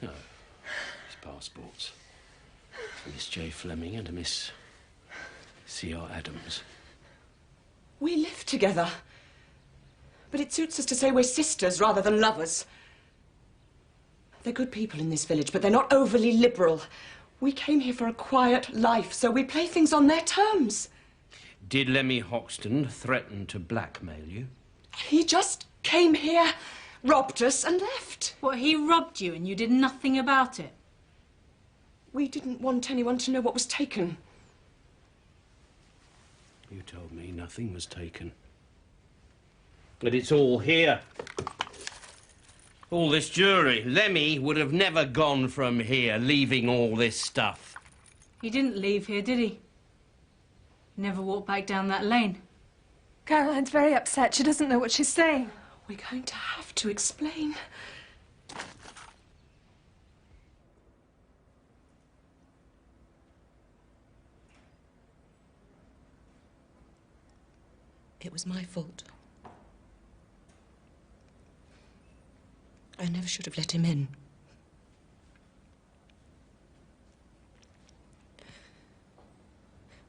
Speaker 3: No. His passports. For Miss J. Fleming and a Miss C.R. Adams.
Speaker 14: We live together. But it suits us to say we're sisters rather than lovers. They're good people in this village, but they're not overly liberal. We came here for a quiet life, so we play things on their terms.
Speaker 3: Did Lemmy Hoxton threaten to blackmail you?
Speaker 14: He just came here, robbed us, and left.
Speaker 11: What, he robbed you and you did nothing about it?
Speaker 14: We didn't want anyone to know what was taken.
Speaker 3: You told me nothing was taken. But it's all here. All this jewellery. Lemmy would have never gone from here, leaving all this stuff.
Speaker 11: He didn't leave here, did he? He never walked back down that lane.
Speaker 6: Caroline's very upset. She doesn't know what she's saying.
Speaker 14: We're going to have to explain. It was my fault. I never should have let him in.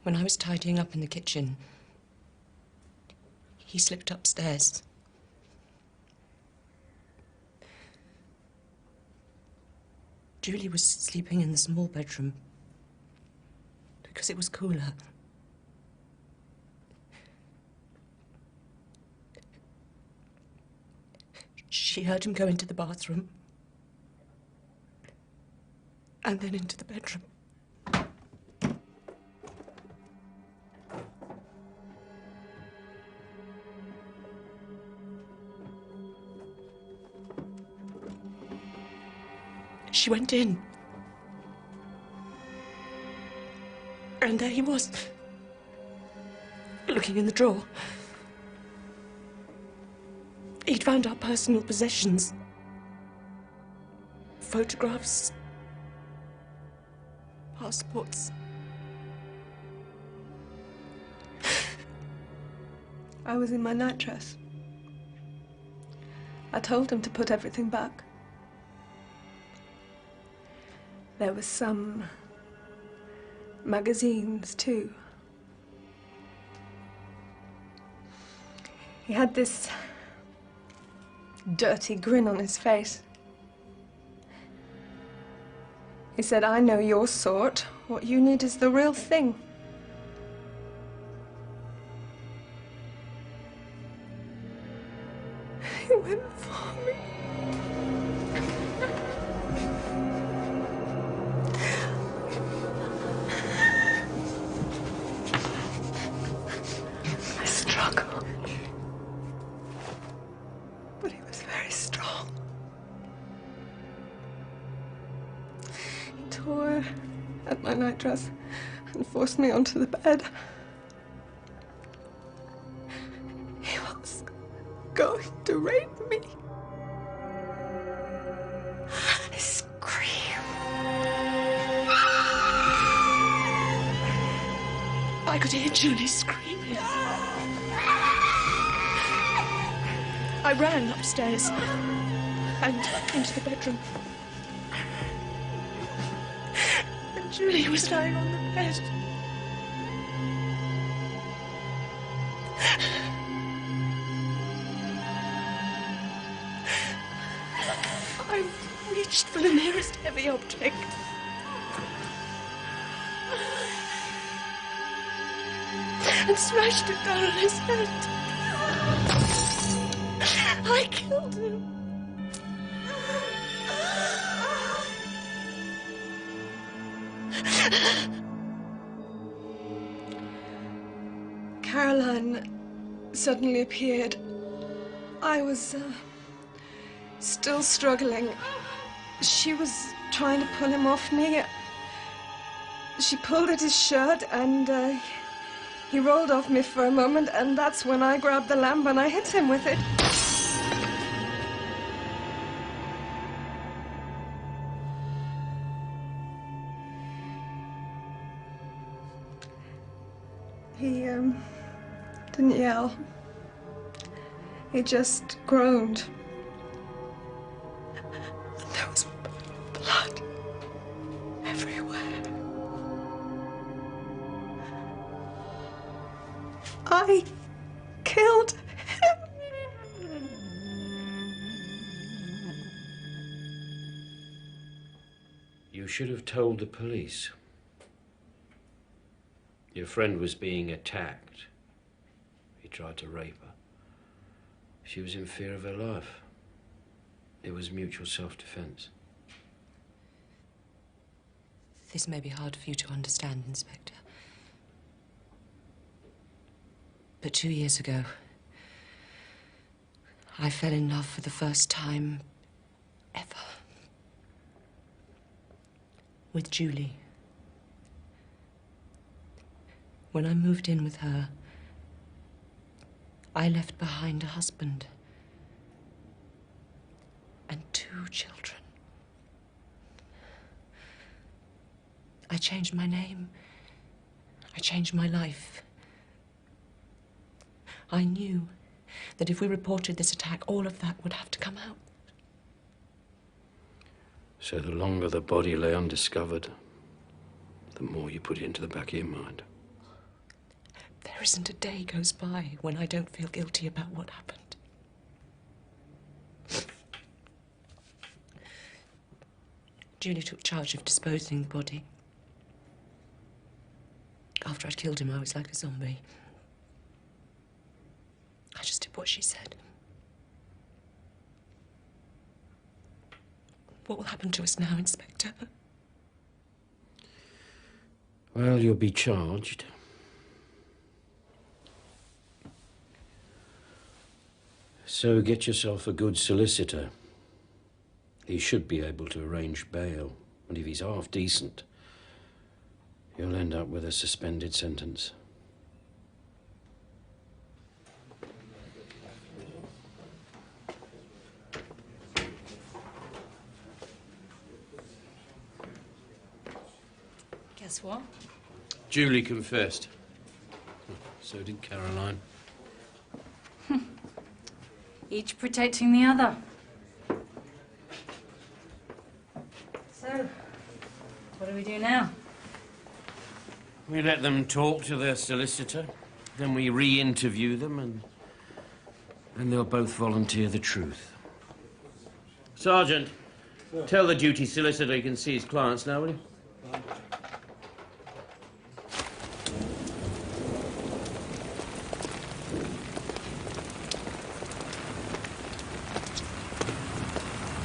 Speaker 14: When I was tidying up in the kitchen, he slipped upstairs.
Speaker 13: Julie was sleeping in the small bedroom because it was cooler. She heard him go into the bathroom and then into the bedroom. She went in. And there he was, looking in the drawer. He'd found our personal possessions. Photographs. Passports.
Speaker 6: I was in my nightdress. I told him to put everything back. There were some magazines, too. He had this dirty grin on his face. He said, "I know your sort. What you need is the real thing." He went for me. I struggled. But he was very strong. He tore at my nightdress and forced me onto the bed. He was going to rape me. I screamed.
Speaker 13: I could hear Julie screaming. I ran upstairs and into the bedroom. And Julie was lying on the bed. I reached for the nearest heavy object. And smashed it down on his head. I killed him.
Speaker 6: Caroline suddenly appeared. I was still struggling. She was trying to pull him off me. She pulled at his shirt and he rolled off me for a moment, and that's when I grabbed the lamp and I hit him with it. He didn't yell. He just groaned. There was blood everywhere. I killed him.
Speaker 3: You should have told the police. Your friend was being attacked. He tried to rape her. She was in fear of her life. It was mutual self-defense.
Speaker 13: This may be hard for you to understand, Inspector. But 2 years ago, I fell in love for the first time ever with Julie. When I moved in with her, I left behind a husband and 2 children. I changed my name. I changed my life. I knew that if we reported this attack, all of that would have to come out.
Speaker 3: So the longer the body lay undiscovered, the more you put it into the back of your mind.
Speaker 13: There isn't a day goes by when I don't feel guilty about what happened.
Speaker 14: Julie took charge of disposing the body. After I'd killed him, I was like a zombie. I just did what she said. What will happen to us now, Inspector?
Speaker 3: Well, you'll be charged. So get yourself a good solicitor. He should be able to arrange bail. And if he's half decent, you'll end up with a suspended sentence.
Speaker 4: Guess what?
Speaker 3: Julie confessed. So did Caroline.
Speaker 4: Each protecting the other. So, what do we do now?
Speaker 3: We let them talk to their solicitor, then we re-interview them, and they'll both volunteer the truth. Sergeant, tell the duty solicitor he can see his clients now, will you?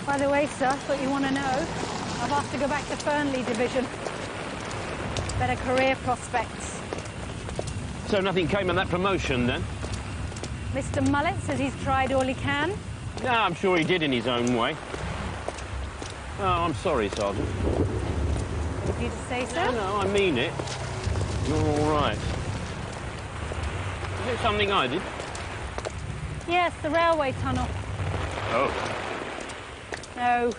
Speaker 11: By the way, sir, what you want to know, I've asked to go back to Fernley Division. Better career prospects.
Speaker 3: So nothing came of that promotion, then?
Speaker 11: Mr. Mullet says he's tried all he can.
Speaker 3: No, I'm sure he did in his own way. Oh, I'm sorry, Sergeant.
Speaker 11: If you to say so.
Speaker 3: No, I mean it. You're all right. Is it something I did?
Speaker 11: Yes, the railway tunnel.
Speaker 3: Oh.
Speaker 11: No,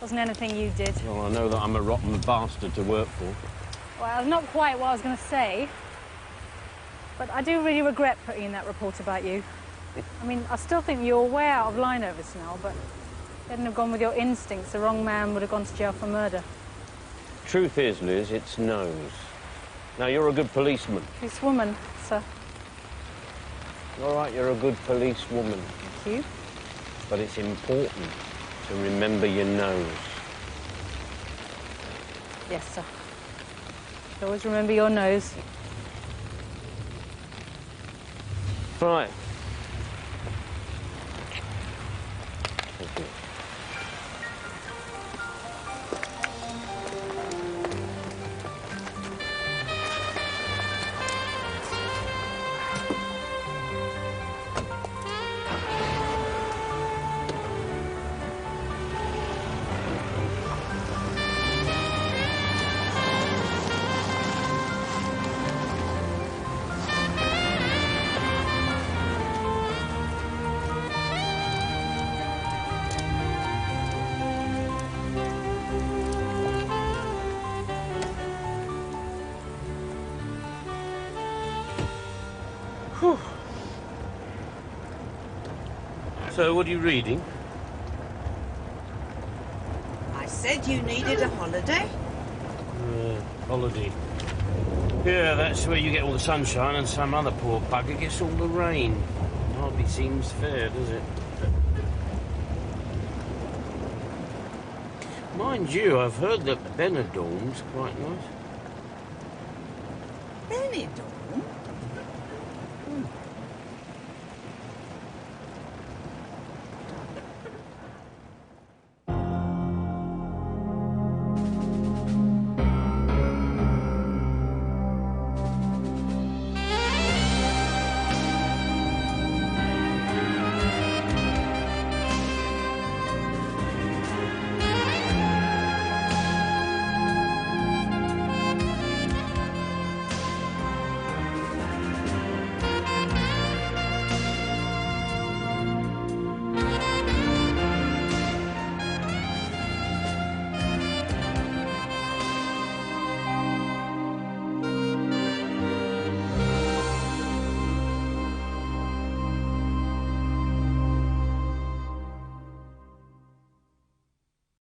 Speaker 11: wasn't anything you did.
Speaker 3: Well, I know that I'm a rotten bastard to work for.
Speaker 11: Well, not quite what I was going to say. But I do really regret putting in that report about you. I mean, I still think you're way out of line over this now, but if you hadn't have gone with your instincts, the wrong man would have gone to jail for murder.
Speaker 3: Truth is, Liz, it's nose. Now, you're a good policeman.
Speaker 11: Policewoman, sir.
Speaker 3: All right, you're a good policewoman.
Speaker 11: Thank you.
Speaker 3: But it's important to remember your nose.
Speaker 11: Yes, sir. Always remember your nose.
Speaker 3: Right. Thank you. Whew. So, what are you reading?
Speaker 13: I said you needed a holiday.
Speaker 3: Holiday. Yeah, that's where you get all the sunshine and some other poor bugger gets all the rain. Hardly seems fair, does it? Mind you, I've heard that Benidorm's quite nice.
Speaker 13: Benidorm?